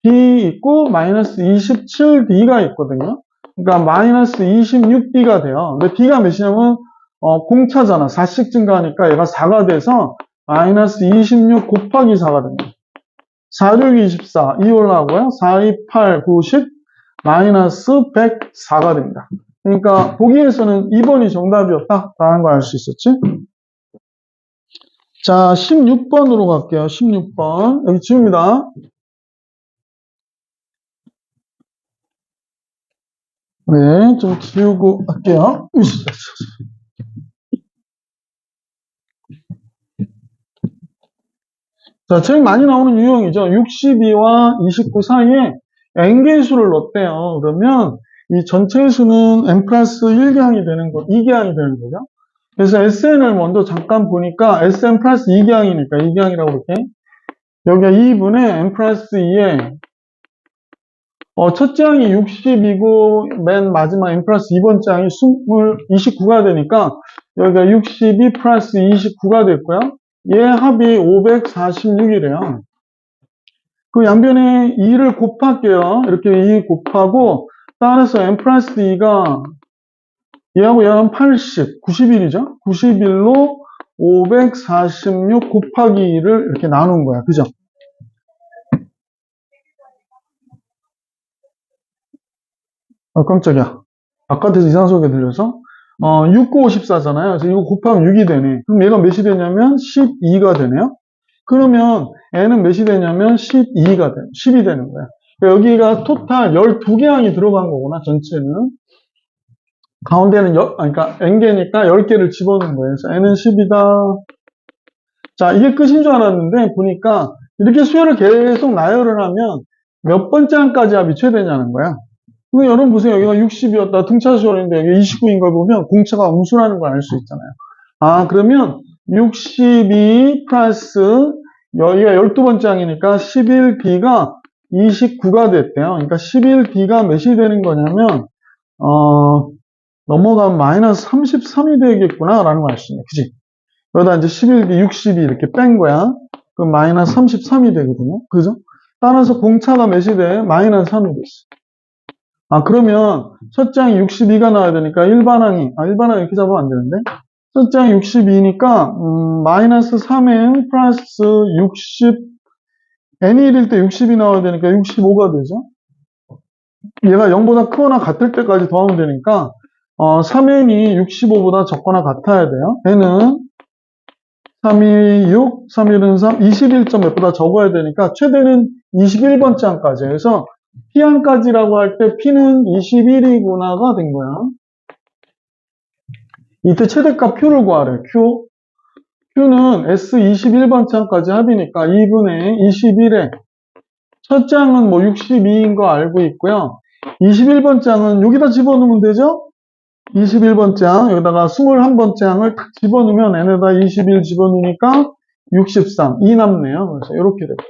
D 있고 마이너스 27D가 있거든요. 그러니까 마이너스 26D가 돼요. 근데 D가 몇이냐면 공차잖아. 4씩 증가하니까 얘가 4가 돼서 마이너스 26 곱하기 4가 됩니다. 4, 6, 24, 2 올라가고요. 4, 2, 8, 9, 10, 마이너스 104가 됩니다. 그러니까 보기에서는 2번이 정답이었다라는 걸 알 수 있었지. 자, 16번으로 갈게요. 16번. 여기 지웁니다. 네, 좀 지우고 할게요. 자, 제일 많이 나오는 유형이죠. 62와 29 사이에 n개수를 넣었대요. 그러면 이 전체 수는 n 플러스 1개항이 되는 거, 2개항이 되는 거죠. 그래서 SN을 먼저 잠깐 보니까 SN 플러스 2개항이니까 2개항이라고 이렇게. 여기가 2분의 n 플러스 2에 첫째 항이 60이고 맨 마지막 n 플러스 2번째 항이 29가 되니까 여기가 62 플러스 29가 됐고요. 얘 합이 546이래요. 그 양변에 2를 곱할게요. 이렇게 2 곱하고 따라서 n 플러스 2가 얘하고 얘하고 80, 91이죠? 91로 546 곱하기 2를 이렇게 나눈 거야. 그죠? 깜짝이야. 바깥에서 이상한 소리가 들려서. 6, 9, 54잖아요. 그래서 이거 곱하면 6이 되네. 그럼 얘가 몇이 되냐면 12가 되네요. 그러면 n은 몇이 되냐면 12가 돼. 10이 되는 거야. 그러니까 여기가 토탈 12개 항이 들어간 거구나, 전체는. 가운데는, 그러니까 n개니까 10개를 집어넣은 거예요. 그래서 n은 10이다. 자, 이게 끝인 줄 알았는데, 보니까 이렇게 수열을 계속 나열을 하면 몇 번째 항까지 합이 최대냐는 거야. 근데 여러분 보세요. 여기가 60이었다. 등차 수열인데 여기 29인 걸 보면 공차가 음수라는 걸 알 수 있잖아요. 아, 그러면 62 플러스 여기가 12번째 항이니까 11B가 29가 됐대요. 그러니까 11B가 몇이 되는 거냐면 넘어가면 마이너스 33이 되겠구나라는 걸 알 수 있네. 그지? 여기다 이제 11B, 62 이렇게 뺀 거야. 그럼 마이너스 33이 되거든요. 그죠? 따라서 공차가 몇이 돼? 마이너스 3이 됐어. 아, 그러면 첫째 항이 62가 나와야 되니까 일반항이 이렇게 잡으면 안 되는데? 첫째 항이 62니까, 마이너스 3n 플러스 60, n이 1일 때 60이 나와야 되니까 65가 되죠? 얘가 0보다 크거나 같을 때까지 더하면 되니까, 3n이 65보다 적거나 같아야 돼요. n은 3이 6, 3일은 3, 21점 몇보다 적어야 되니까, 최대는 21번째 항까지 해서, P항까지라고 할 때 P는 21이구나가 된 거야. 이때 최대값 Q를 구하래. Q는 S21번째 항까지 합이니까 2분의 21에 첫째 항은 뭐 62인 거 알고 있고요. 21번째 항은 여기다 집어넣으면 되죠? 21번째 항, 여기다가 21번째 항을 딱 집어넣으면 n에다 21 집어넣으니까 63, 2 남네요. 그래서 이렇게 됐죠.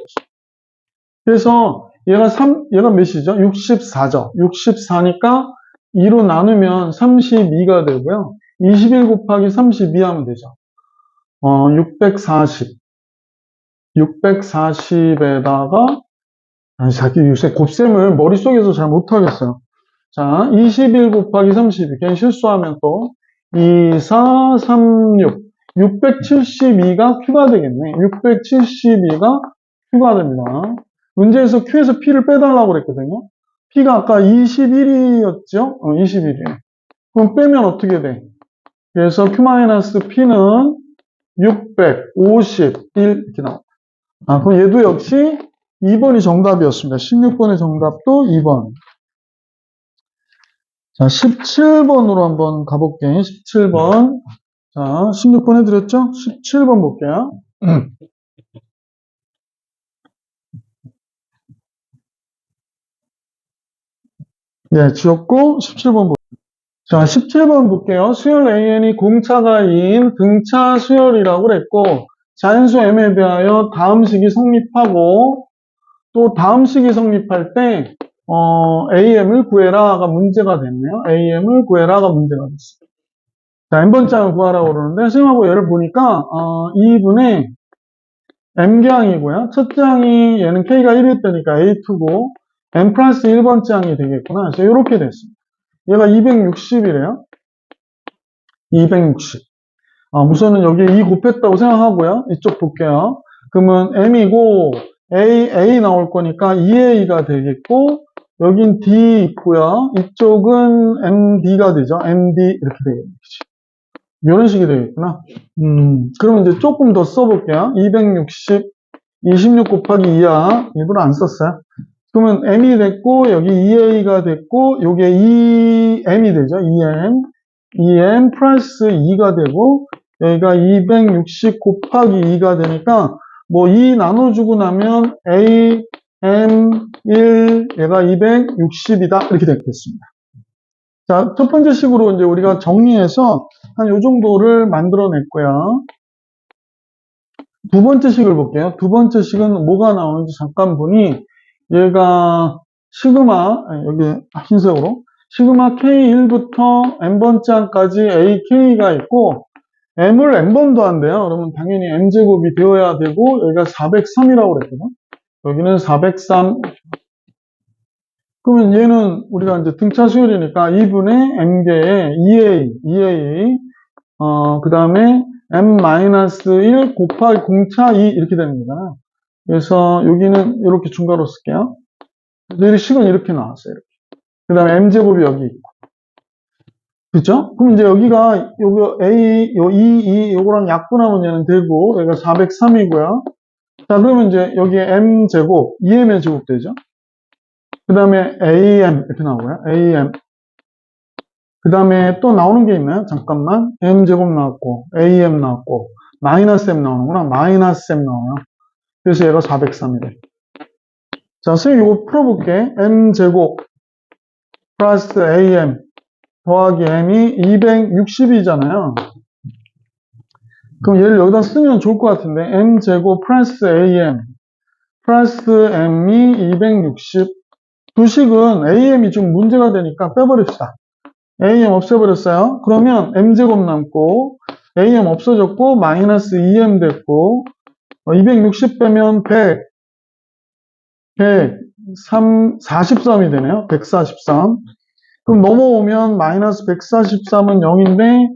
그래서 얘가 몇이죠? 64죠. 64니까 2로 나누면 32가 되고요. 21 곱하기 32 하면 되죠. 640. 640에다가, 자기 요새 곱셈을 머릿속에서 잘 못하겠어요. 자, 21 곱하기 32. 괜히 실수하면 또, 2, 4, 3, 6. 672가 Q가 되겠네. 672가 Q가 됩니다. 문제에서 Q에서 P를 빼달라고 그랬거든요. P가 아까 21이었죠? 21이에요. 그럼 빼면 어떻게 돼? 그래서 Q-P는 651 이렇게 나옵니다. 그럼 얘도 역시 2번이 정답이었습니다. 16번의 정답도 2번. 자, 17번으로 한번 가볼게. 17번. 자, 16번 해드렸죠? 17번 볼게요. 예, 지웠고, 17번 볼게요. 자, 17번 볼게요. 수열 AN이 공차가 2인 등차 수열이라고 그랬고, 자연수 M에 대하여 다음 식이 성립하고, 또 다음 식이 성립할 때, AM을 구해라가 문제가 됐네요. AM을 구해라가 문제가 됐어요. 자, N번장을 구하라고 그러는데, 선생님하고 얘를 보니까, 2분의 M장이고요. 첫 장이 얘는 K가 1일 때니까 A2고, M 플러스 1번 장이 되겠구나. 그래서 이렇게 됐습니다. 얘가 260이래요. 260. 우선은 여기 2 곱했다고 생각하고요. 이쪽 볼게요. 그러면 M이고, A 나올 거니까 2A가 되겠고, 여긴 D 있고요. 이쪽은 MD가 되죠. MD 이렇게 되겠지. 이런 식이 되겠구나. 그러면 이제 조금 더 써볼게요. 260, 26 곱하기 2야. 일부러 안 썼어요. 그러면 M이 됐고, 여기 2A가 됐고, 요게 2M이 되죠. 2M 플러스 2가 되고, 여기가 260 곱하기 2가 되니까, 뭐 2 나눠주고 나면 A, M, 1, 얘가 260이다. 이렇게 되겠습니다. 자, 첫 번째 식으로 이제 우리가 정리해서 한 요 정도를 만들어냈고요. 두 번째 식을 볼게요. 두 번째 식은 뭐가 나오는지 잠깐 보니, 얘가 시그마, 여기 흰색으로, 시그마 K1부터 N번째까지 AK가 있고, M을 N번 더한대요. 그러면 당연히 M제곱이 되어야 되고, 여기가 403이라고 그랬거든. 여기는 403. 그러면 얘는 우리가 이제 등차 수열이니까 2분의 M개의 2A, 그 다음에 M-1 곱하기 공차 2 이렇게 되는 거잖아. 그래서 여기는 이렇게 중괄호 쓸게요. 이 식은 이렇게 나왔어요. 이렇게. 그 다음에 M제곱이 여기 있고. 그죠? 그럼 이제 여기가, 요거 A, 요 2, 요거랑 약분하면 얘는 되고, 여기가 403이고요. 자, 그러면 이제 여기에 M제곱, 2M의 제곱 되죠? 그 다음에 AM, 이렇게 나오고요. AM. 그 다음에 또 나오는 게 있나요? 잠깐만. M제곱 나왔고, AM 나왔고, 마이너스 M 나오는구나. 마이너스 M 나와요. 그래서 얘가 403이래. 자, 선생님 이거 풀어볼게. M제곱 플러스 AM 더하기 M이 260이잖아요. 그럼 얘를 여기다 쓰면 좋을 것 같은데, M제곱 플러스 AM 플러스 M이 260. 두 식은 AM이 좀 문제가 되니까 빼버립시다. AM 없애버렸어요. 그러면 M제곱 남고, AM 없어졌고, 마이너스 2M 됐고, 260 빼면 100, 43이 되네요. 143. 그럼 넘어오면 마이너스 143은 0인데,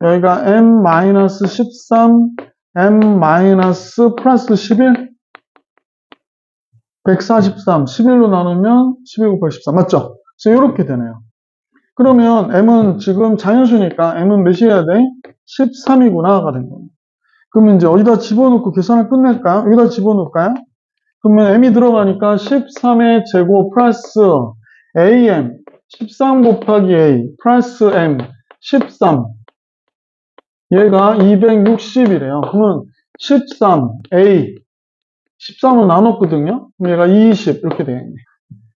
여기가 M 마이너스 13, M 마이너스 플러스 11, 143, 11로 나누면 11 곱하기 14. 맞죠? 그래서 이렇게 되네요. 그러면 M은 지금 자연수니까 M은 몇이어야 돼? 13이구나가 된 겁니다. 그러면 이제 어디다 집어넣고 계산을 끝낼까요? 여기다 집어넣을까요? 그러면 M이 들어가니까 13의 제곱 플러스 AM 13 곱하기 A 플러스 M 13 얘가 260이래요. 그러면 13 A 13은 나눴거든요. 그럼 얘가 20 이렇게 되겠네.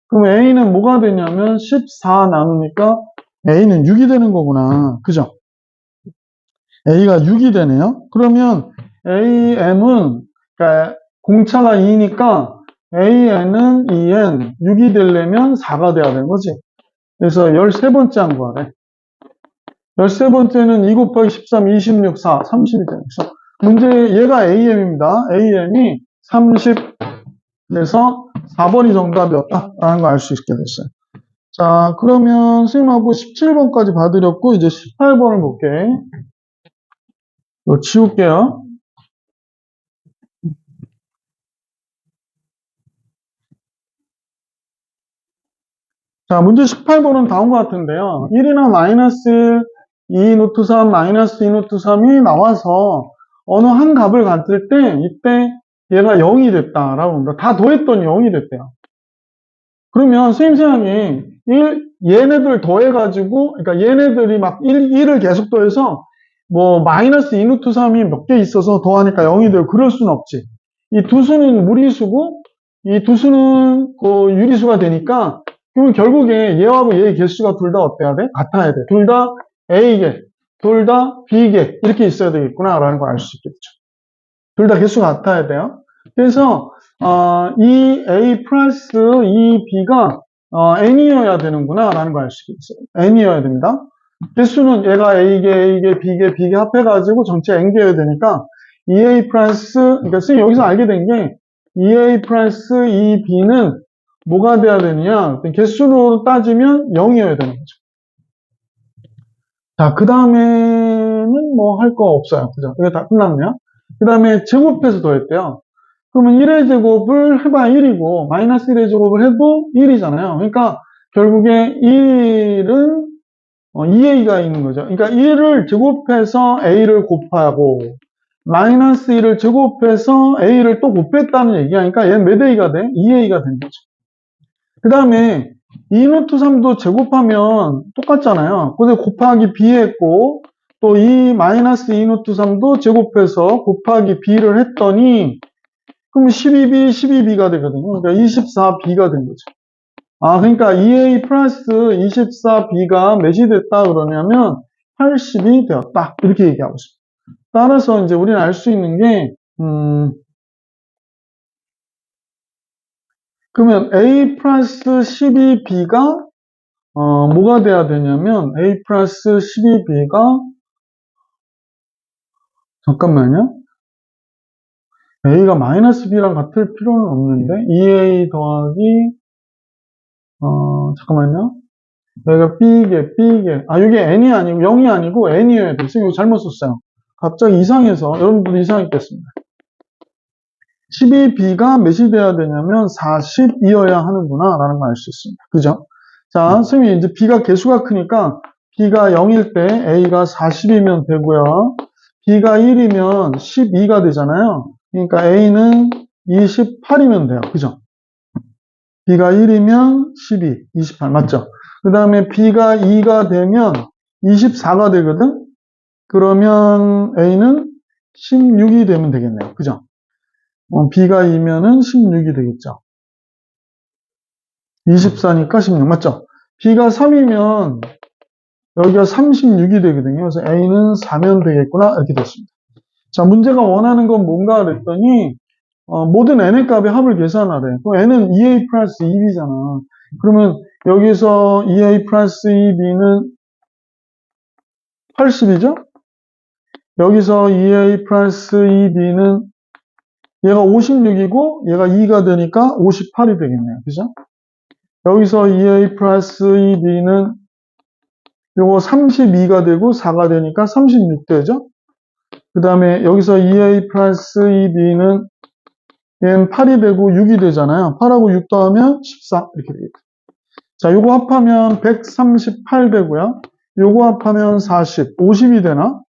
그럼 A는 뭐가 되냐면 14 나누니까 A는 6이 되는 거구나. 그죠? A가 6이 되네요. 그러면 AM은 그러니까 공차가 2니까 AN은 2N 6이 되려면 4가 돼야 되는 거지. 그래서 13번째 한 거래. 13번째는 2 곱하기 13, 26, 4, 30이 되는 거죠. 문제 얘가 AM입니다. AM이 30. 그래서 4번이 정답이었다라는 걸 알 수 있게 됐어요. 자, 그러면 선생님하고 17번까지 봐드렸고 이제 18번을 볼게. 이거 지울게요. 자, 문제 18번은 다음과 같은데요. 1이나 마이너스 2 노트 3 마이너스 2 노트 3이 나와서 어느 한 값을 갔을 때 이때 얘가 0이 됐다라고 합니다. 다 더했더니 0이 됐대요. 그러면 선생님 생각에 얘네들 더해가지고, 그러니까 얘네들이 막 1을 계속 더해서 뭐 마이너스 2 루트 3이 몇 개 있어서 더하니까 0이 되고 그럴 수는 없지. 이 두 수는 무리수고 이 두 수는 유리수가 되니까 그러면 결국에 얘하고 얘의 개수가 둘 다 어때야 돼? 같아야 돼. 둘 다 A개, 둘 다 B개 이렇게 있어야 되겠구나 라는 걸 알 수 있겠죠. 둘 다 개수가 같아야 돼요. 그래서 이 A 플러스 이 B가 N이어야 되는구나 라는 걸 알 수 있어요. N이어야 됩니다. 개수는 얘가 A개, B개 합해가지고 전체 N개여야 되니까 2A 플러스, 그러니까 선생님 여기서 알게 된 게 2A 플러스 2B는 뭐가 돼야 되느냐? 개수로 따지면 0이어야 되는 거죠. 자, 그 다음에는 뭐 할 거 없어요. 그죠? 이거 다 끝났네요. 그 다음에 제곱해서 더했대요. 그러면 1의 제곱을 해봐야 1이고, 마이너스 1의 제곱을 해도 1이잖아요. 그러니까 결국에 1은 2a가 있는 거죠. 그러니까 1을 제곱해서 a를 곱하고, 마이너스 1을 제곱해서 a를 또 곱했다는 얘기야. 그러니까 얘는 몇 a가 돼? 2a가 된 거죠. 그 다음에 2 노트 3도 제곱하면 똑같잖아요. 그래서 곱하기 b 했고, 또 이 마이너스 2 노트 3도 제곱해서 곱하기 b를 했더니, 그럼 12b가 되거든요. 그러니까 24b가 된 거죠. 그러니까 2a 플러스 24b가 몇이 됐다 그러냐면 80이 되었다. 이렇게 얘기하고 싶어요. 따라서 이제 우리는 알 수 있는 게, 그러면 a 플러스 12b가, 뭐가 돼야 되냐면, a 플러스 12b가, 잠깐만요. a가 마이너스 b랑 같을 필요는 없는데, 2a 더하기, 잠깐만요. 여기가 B개. 이게 N이 아니고 0이 아니고 N이어야 돼. 선생님 이거 잘못 썼어요. 갑자기 이상해서 여러분들이 이상했겠습니다. 12B가 몇이 돼야 되냐면 40이어야 하는구나 라는 걸 알 수 있습니다. 그죠? 자, 선생님이 이제 B가 개수가 크니까 B가 0일 때 A가 40이면 되고요. B가 1이면 12가 되잖아요. 그러니까 A는 28이면 돼요. 그죠? B가 1이면 12, 28 맞죠? 그 다음에 B가 2가 되면 24가 되거든? 그러면 A는 16이 되면 되겠네요. 그죠? B가 2면은 16이 되겠죠. 24니까 16 맞죠? B가 3이면 여기가 36이 되거든요. 그래서 A는 4면 되겠구나 이렇게 됐습니다. 자, 문제가 원하는 건 뭔가 그랬더니 모든 n의 값의 합을 계산하래. 그럼 n은 2a 플러스 2b잖아. 그러면 여기서 2a 플러스 2b는 80이죠? 여기서 2a 플러스 2b는 얘가 56이고 얘가 2가 되니까 58이 되겠네요. 그죠? 여기서 2a 플러스 2b는 요거 32가 되고 4가 되니까 36 되죠? 그 다음에 여기서 2a 플러스 2b는 얘는 8이 되고 6이 되잖아요. 8하고 6 더하면 14 이렇게 되겠죠. 자, 요거 합하면 138 되고요. 요거 합하면 40, 50이 되나?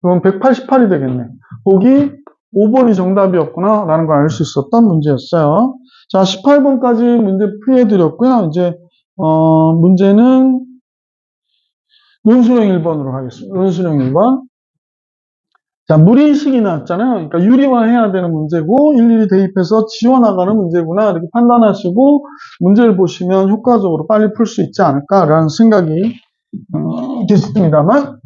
그럼 188이 되겠네. 보기 5번이 정답이었구나 라는 걸 알 수 있었던 문제였어요. 자, 18번까지 문제 풀이해드렸고요. 이제 문제는 논술형 1번으로 하겠습니다. 논술형 1번. 자, 무리식이 나왔잖아요. 그러니까 유리화해야 되는 문제고 일일이 대입해서 지워나가는 문제구나 이렇게 판단하시고 문제를 보시면 효과적으로 빨리 풀 수 있지 않을까라는 생각이 있습니다만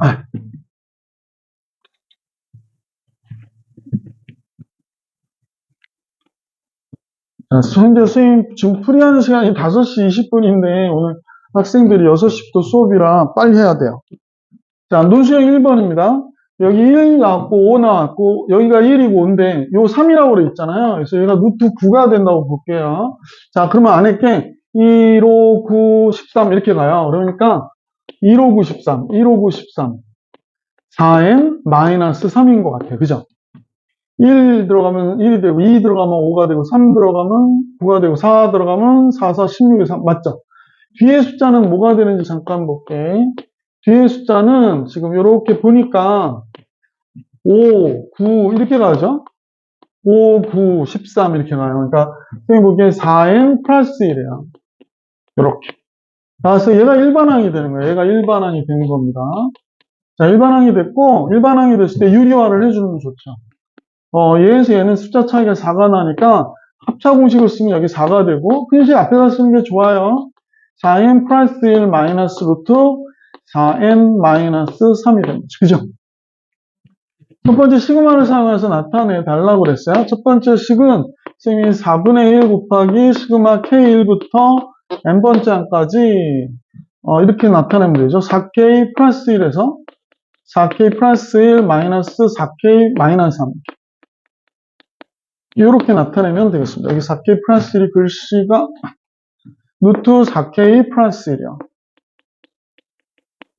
현재 선생님 지금 풀이하는 시간이 5시 20분인데 오늘 학생들이 6시부터 수업이라 빨리 해야 돼요. 자, 논술형 1번입니다. 여기 1 나왔고 5 나왔고 여기가 1이고 5인데 요 3이라고 그래 있잖아요. 그래서 얘가 루트 9가 된다고 볼게요. 자, 그러면 안에 게 1, 5, 9, 13 이렇게 가요. 그러니까 1, 5, 9, 13, 1, 5, 9, 13 4n 마이너스 3인 것 같아요. 그죠? 1 들어가면 1이 되고 2 들어가면 5가 되고 3 들어가면 9가 되고 4 들어가면 4, 4, 16이 3 맞죠? 뒤에 숫자는 뭐가 되는지 잠깐 볼게. 뒤에 숫자는 지금 이렇게 보니까 5, 9 이렇게 가죠? 5, 9, 13 이렇게 가요. 그러니까 선생님 보기에 4n 플러스 1이에요. 이렇게. 그래서 얘가 일반항이 되는 거예요. 얘가 일반항이 되는 겁니다. 자, 일반항이 됐고, 일반항이 됐을 때 유리화를 해주는 게 좋죠. 얘에서 얘는 숫자 차이가 4가 나니까 합차 공식을 쓰면 여기 4가 되고, 근식 앞에다 쓰는 게 좋아요. 4n 플러스 1 마이너스 루트 4n 마이너스 3이 됩니다. 그죠? 첫 번째 시그마를 사용해서 나타내 달라고 그랬어요. 첫 번째 식은 선생님이 4분의 1 곱하기 시그마 k1부터 n번째 항까지 이렇게 나타내면 되죠. 4k 플러스 1에서 4k 플러스 1 마이너스 4k 마이너스 3 이렇게 나타내면 되겠습니다. 여기 4k 플러스 1이 글씨가 루트 4k 플러스 1이요.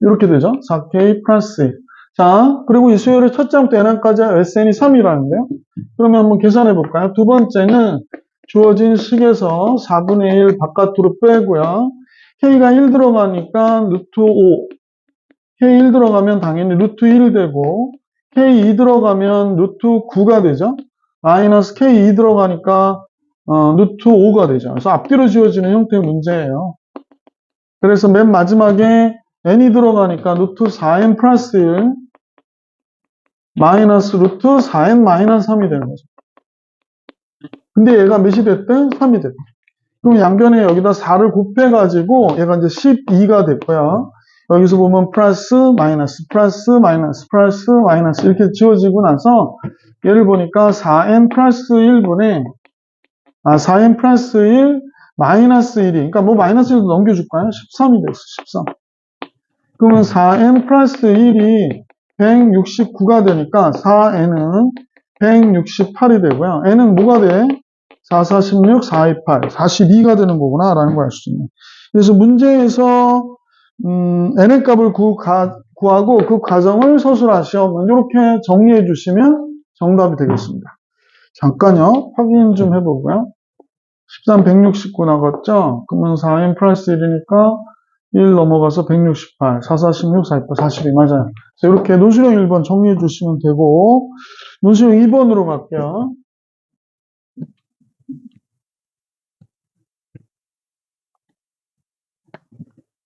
이렇게 되죠. 4k 플러스 1. 자, 그리고 이 수열의 첫 장부터 n항까지 SN이 3이라는데요. 그러면 한번 계산해 볼까요? 두 번째는 주어진 식에서 4분의 1 바깥으로 빼고요. k가 1 들어가니까 루트 5. k 1 들어가면 당연히 루트 1 되고, k 2 들어가면 루트 9가 되죠. 마이너스 k 2 들어가니까 루트 5가 되죠. 그래서 앞뒤로 지워지는 형태의 문제예요. 그래서 맨 마지막에 n이 들어가니까 루트 4n 플러스 1 마이너스 루트 4n 마이너스 3이 되는 거죠. 근데 얘가 몇이 됐대? 3이 됐대. 그럼 양변에 여기다 4를 곱해가지고 얘가 이제 12가 됐고요. 여기서 보면 플러스 마이너스 플러스 마이너스 플러스 마이너스 이렇게 지워지고 나서 얘를 보니까 4n 플러스 1분의 4n 플러스 1 마이너스 1이 그러니까 뭐 마이너스 1도 넘겨줄까요? 13이 됐어. 13. 그러면 4n 플러스 1이 169가 되니까 4n은 168이 되고요. n은 뭐가 돼? 4, 4, 16, 4, 2, 8, 42가 되는 거구나 라는 걸 알 수 있네요. 그래서 문제에서 n의 값을 구하고 그 과정을 서술하시오. 이렇게 정리해 주시면 정답이 되겠습니다. 잠깐요. 확인 좀 해보고요. 13, 169 나갔죠? 그러면 4n 플러스 1이니까 1 넘어가서 168, 4, 4, 16, 4, 2, 8, 42 맞아요. 그래서 이렇게 논술형 1번 정리해 주시면 되고 논술형 2번으로 갈게요.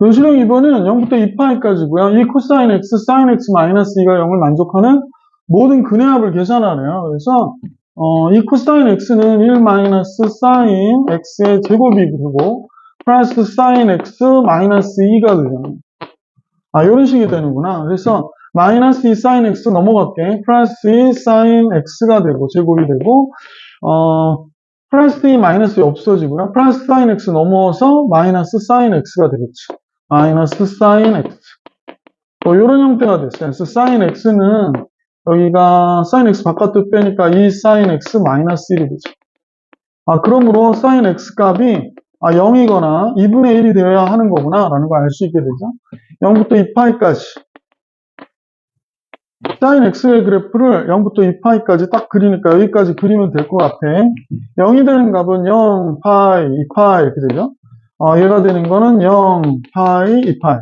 논술형 2번은 0부터 2파이까지고요. 이 코사인 x, 사인 x 마이너스 2가 0을 만족하는 모든 근해합을 계산하네요. 그래서 이 코사인 x는 1 마이너스 사인 x의 제곱이 되고 플러스 사인 x 마이너스 2가 되잖아요. 이런 식이 되는구나. 그래서 마이너스 2 사인 x 넘어갈게. 플러스 2 사인 x가 되고 제곱이 되고 플러스 2 마이너스 2 없어지고요. 플러스 사인 x 넘어서 마이너스 사인 x가 되겠지. 마이너스 사인 x. 이런 형태가 됐어요. 그래서 사인 x는 여기가 사인 x 바깥으로 빼니까 2 사인 x 마이너스 1이 되죠. 그러므로 사인 x 값이 0이거나 2분의 1이 되어야 하는 거구나 라는 걸 알 수 있게 되죠. 0부터 2파이까지 사인 x의 그래프를 0부터 2파이까지 딱 그리니까 여기까지 그리면 될 것 같아. 0이 되는 값은 0, 파이, 2파이 이렇게 되죠. 얘가 되는 거는 0, 파이, 2파이.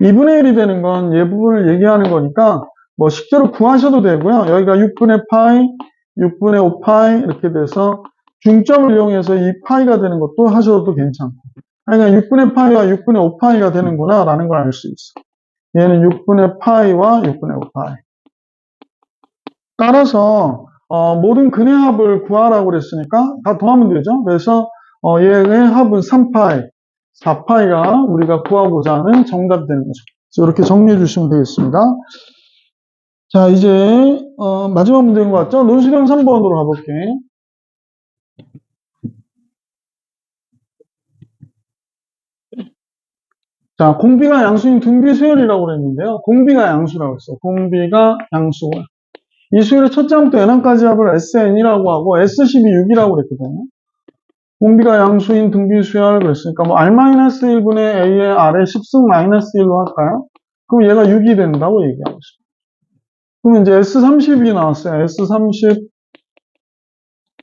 2분의 1이 되는 건 얘 부분을 얘기하는 거니까 뭐 식대로 구하셔도 되고요. 여기가 6분의 파이, 6분의 5파이 이렇게 돼서 중점을 이용해서 2파이가 되는 것도 하셔도 괜찮고. 그러니까 6분의 파이와 6분의 5파이가 되는구나 라는 걸 알 수 있어. 얘는 6분의 파이와 6분의 5파이. 따라서 모든 근해합을 구하라고 그랬으니까 다 더하면 되죠. 그래서 얘의 합은 3파이, 4파이가 우리가 구하고자 하는 정답이 되는 거죠. 그래서 이렇게 정리해 주시면 되겠습니다. 자, 이제 마지막 문제인 것 같죠? 논술형 3번으로 가볼게. 자, 공비가 양수인 등비 수열이라고 그랬는데요. 공비가 양수라고 했어요. 공비가 양수고요. 이 수열의 첫 장부터 n항까지 합을 SN이라고 하고 S12 6이라고 그랬거든요. 공비가 양수인 등비 수열 그랬으니까 뭐 R-1분의 A의 R의 10승 마이너스 1로 할까요? 그럼 얘가 6이 된다고 얘기하고 있습니다. 그러면 이제 S30이 나왔어요. S30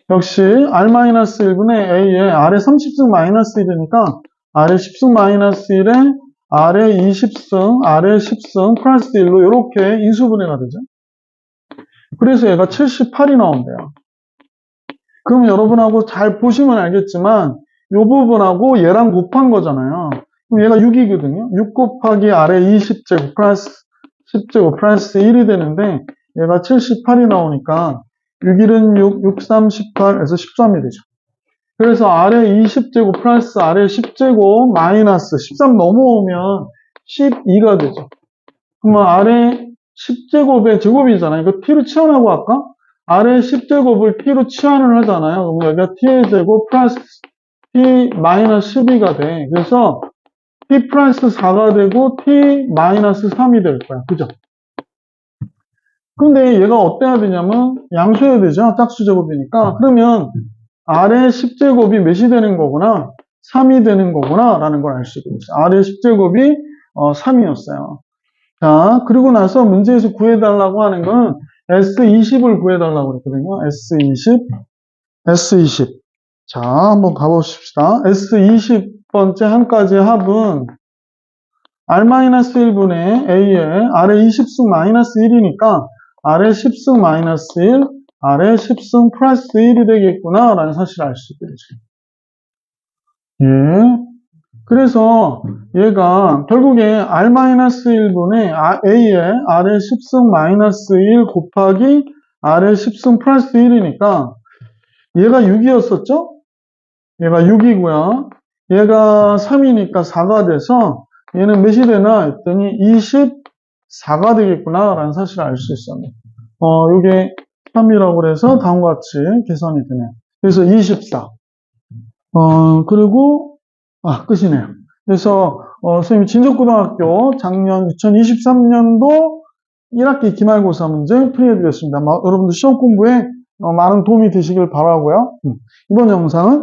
역시 R-1분의 A의 R의 30승 마이너스 1이니까 R의 10승 마이너스 1에 아래 20승, 아래 10승, 플러스 1로 이렇게 인수분해가 되죠. 그래서 얘가 78이 나온대요. 그럼 여러분하고 잘 보시면 알겠지만 이 부분하고 얘랑 곱한 거잖아요. 그럼 얘가 6이거든요. 6 곱하기 아래 20제곱 플러스 10제곱 플러스 1이 되는데 얘가 78이 나오니까 6, 1은 6, 6, 3, 18에서 13이 되죠. 그래서 아래 20제곱 플러스 아래 10제곱 마이너스 13 넘어오면 12가 되죠. 그러면 아래 10제곱의 제곱이잖아요. 이거 t로 치환하고 할까? 아래 10제곱을 t로 치환을 하잖아요. 그럼 여기가 t의 제곱 플러스 t 마이너스 12가 돼. 그래서 t 플러스 4가 되고 t 마이너스 3이 될 거야. 그죠? 근데 얘가 어때야 되냐면 양수해야 되죠. 짝수 제곱이니까. 그러면 아래 10제곱이 몇이 되는 거구나? 3이 되는 거구나 라는 걸 알 수 있겠어요. 아래 10제곱이 3이었어요. 자, 그리고 나서 문제에서 구해달라고 하는 건 S20을 구해달라고 그랬거든요. S20. 자, 한번 가보십시다. S20번째 한까지 합은 R-1분의 A에 아래 20승 마이너스 1이니까 아래 10승 마이너스 1, 아래 10승 플러스 1이 되겠구나 라는 사실을 알 수 있게 되죠. 예. 그래서 얘가 결국에 R-1분의 A에 아래 10승 마이너스 1 곱하기 아래 10승 플러스 1이니까 얘가 6이었었죠? 얘가 6이고요. 얘가 3이니까 4가 돼서 얘는 몇이 되나 했더니 24가 되겠구나 라는 사실을 알 수 있었네요. 요게 3이라고 그래서 다음과 같이 계산이 되네요. 그래서 24. 그리고 끝이네요. 그래서 선생님 진적고등학교 작년 2023년도 1학기 기말고사 문제 풀이해드렸습니다. 여러분들 시험 공부에 많은 도움이 되시길 바라고요. 이번 영상은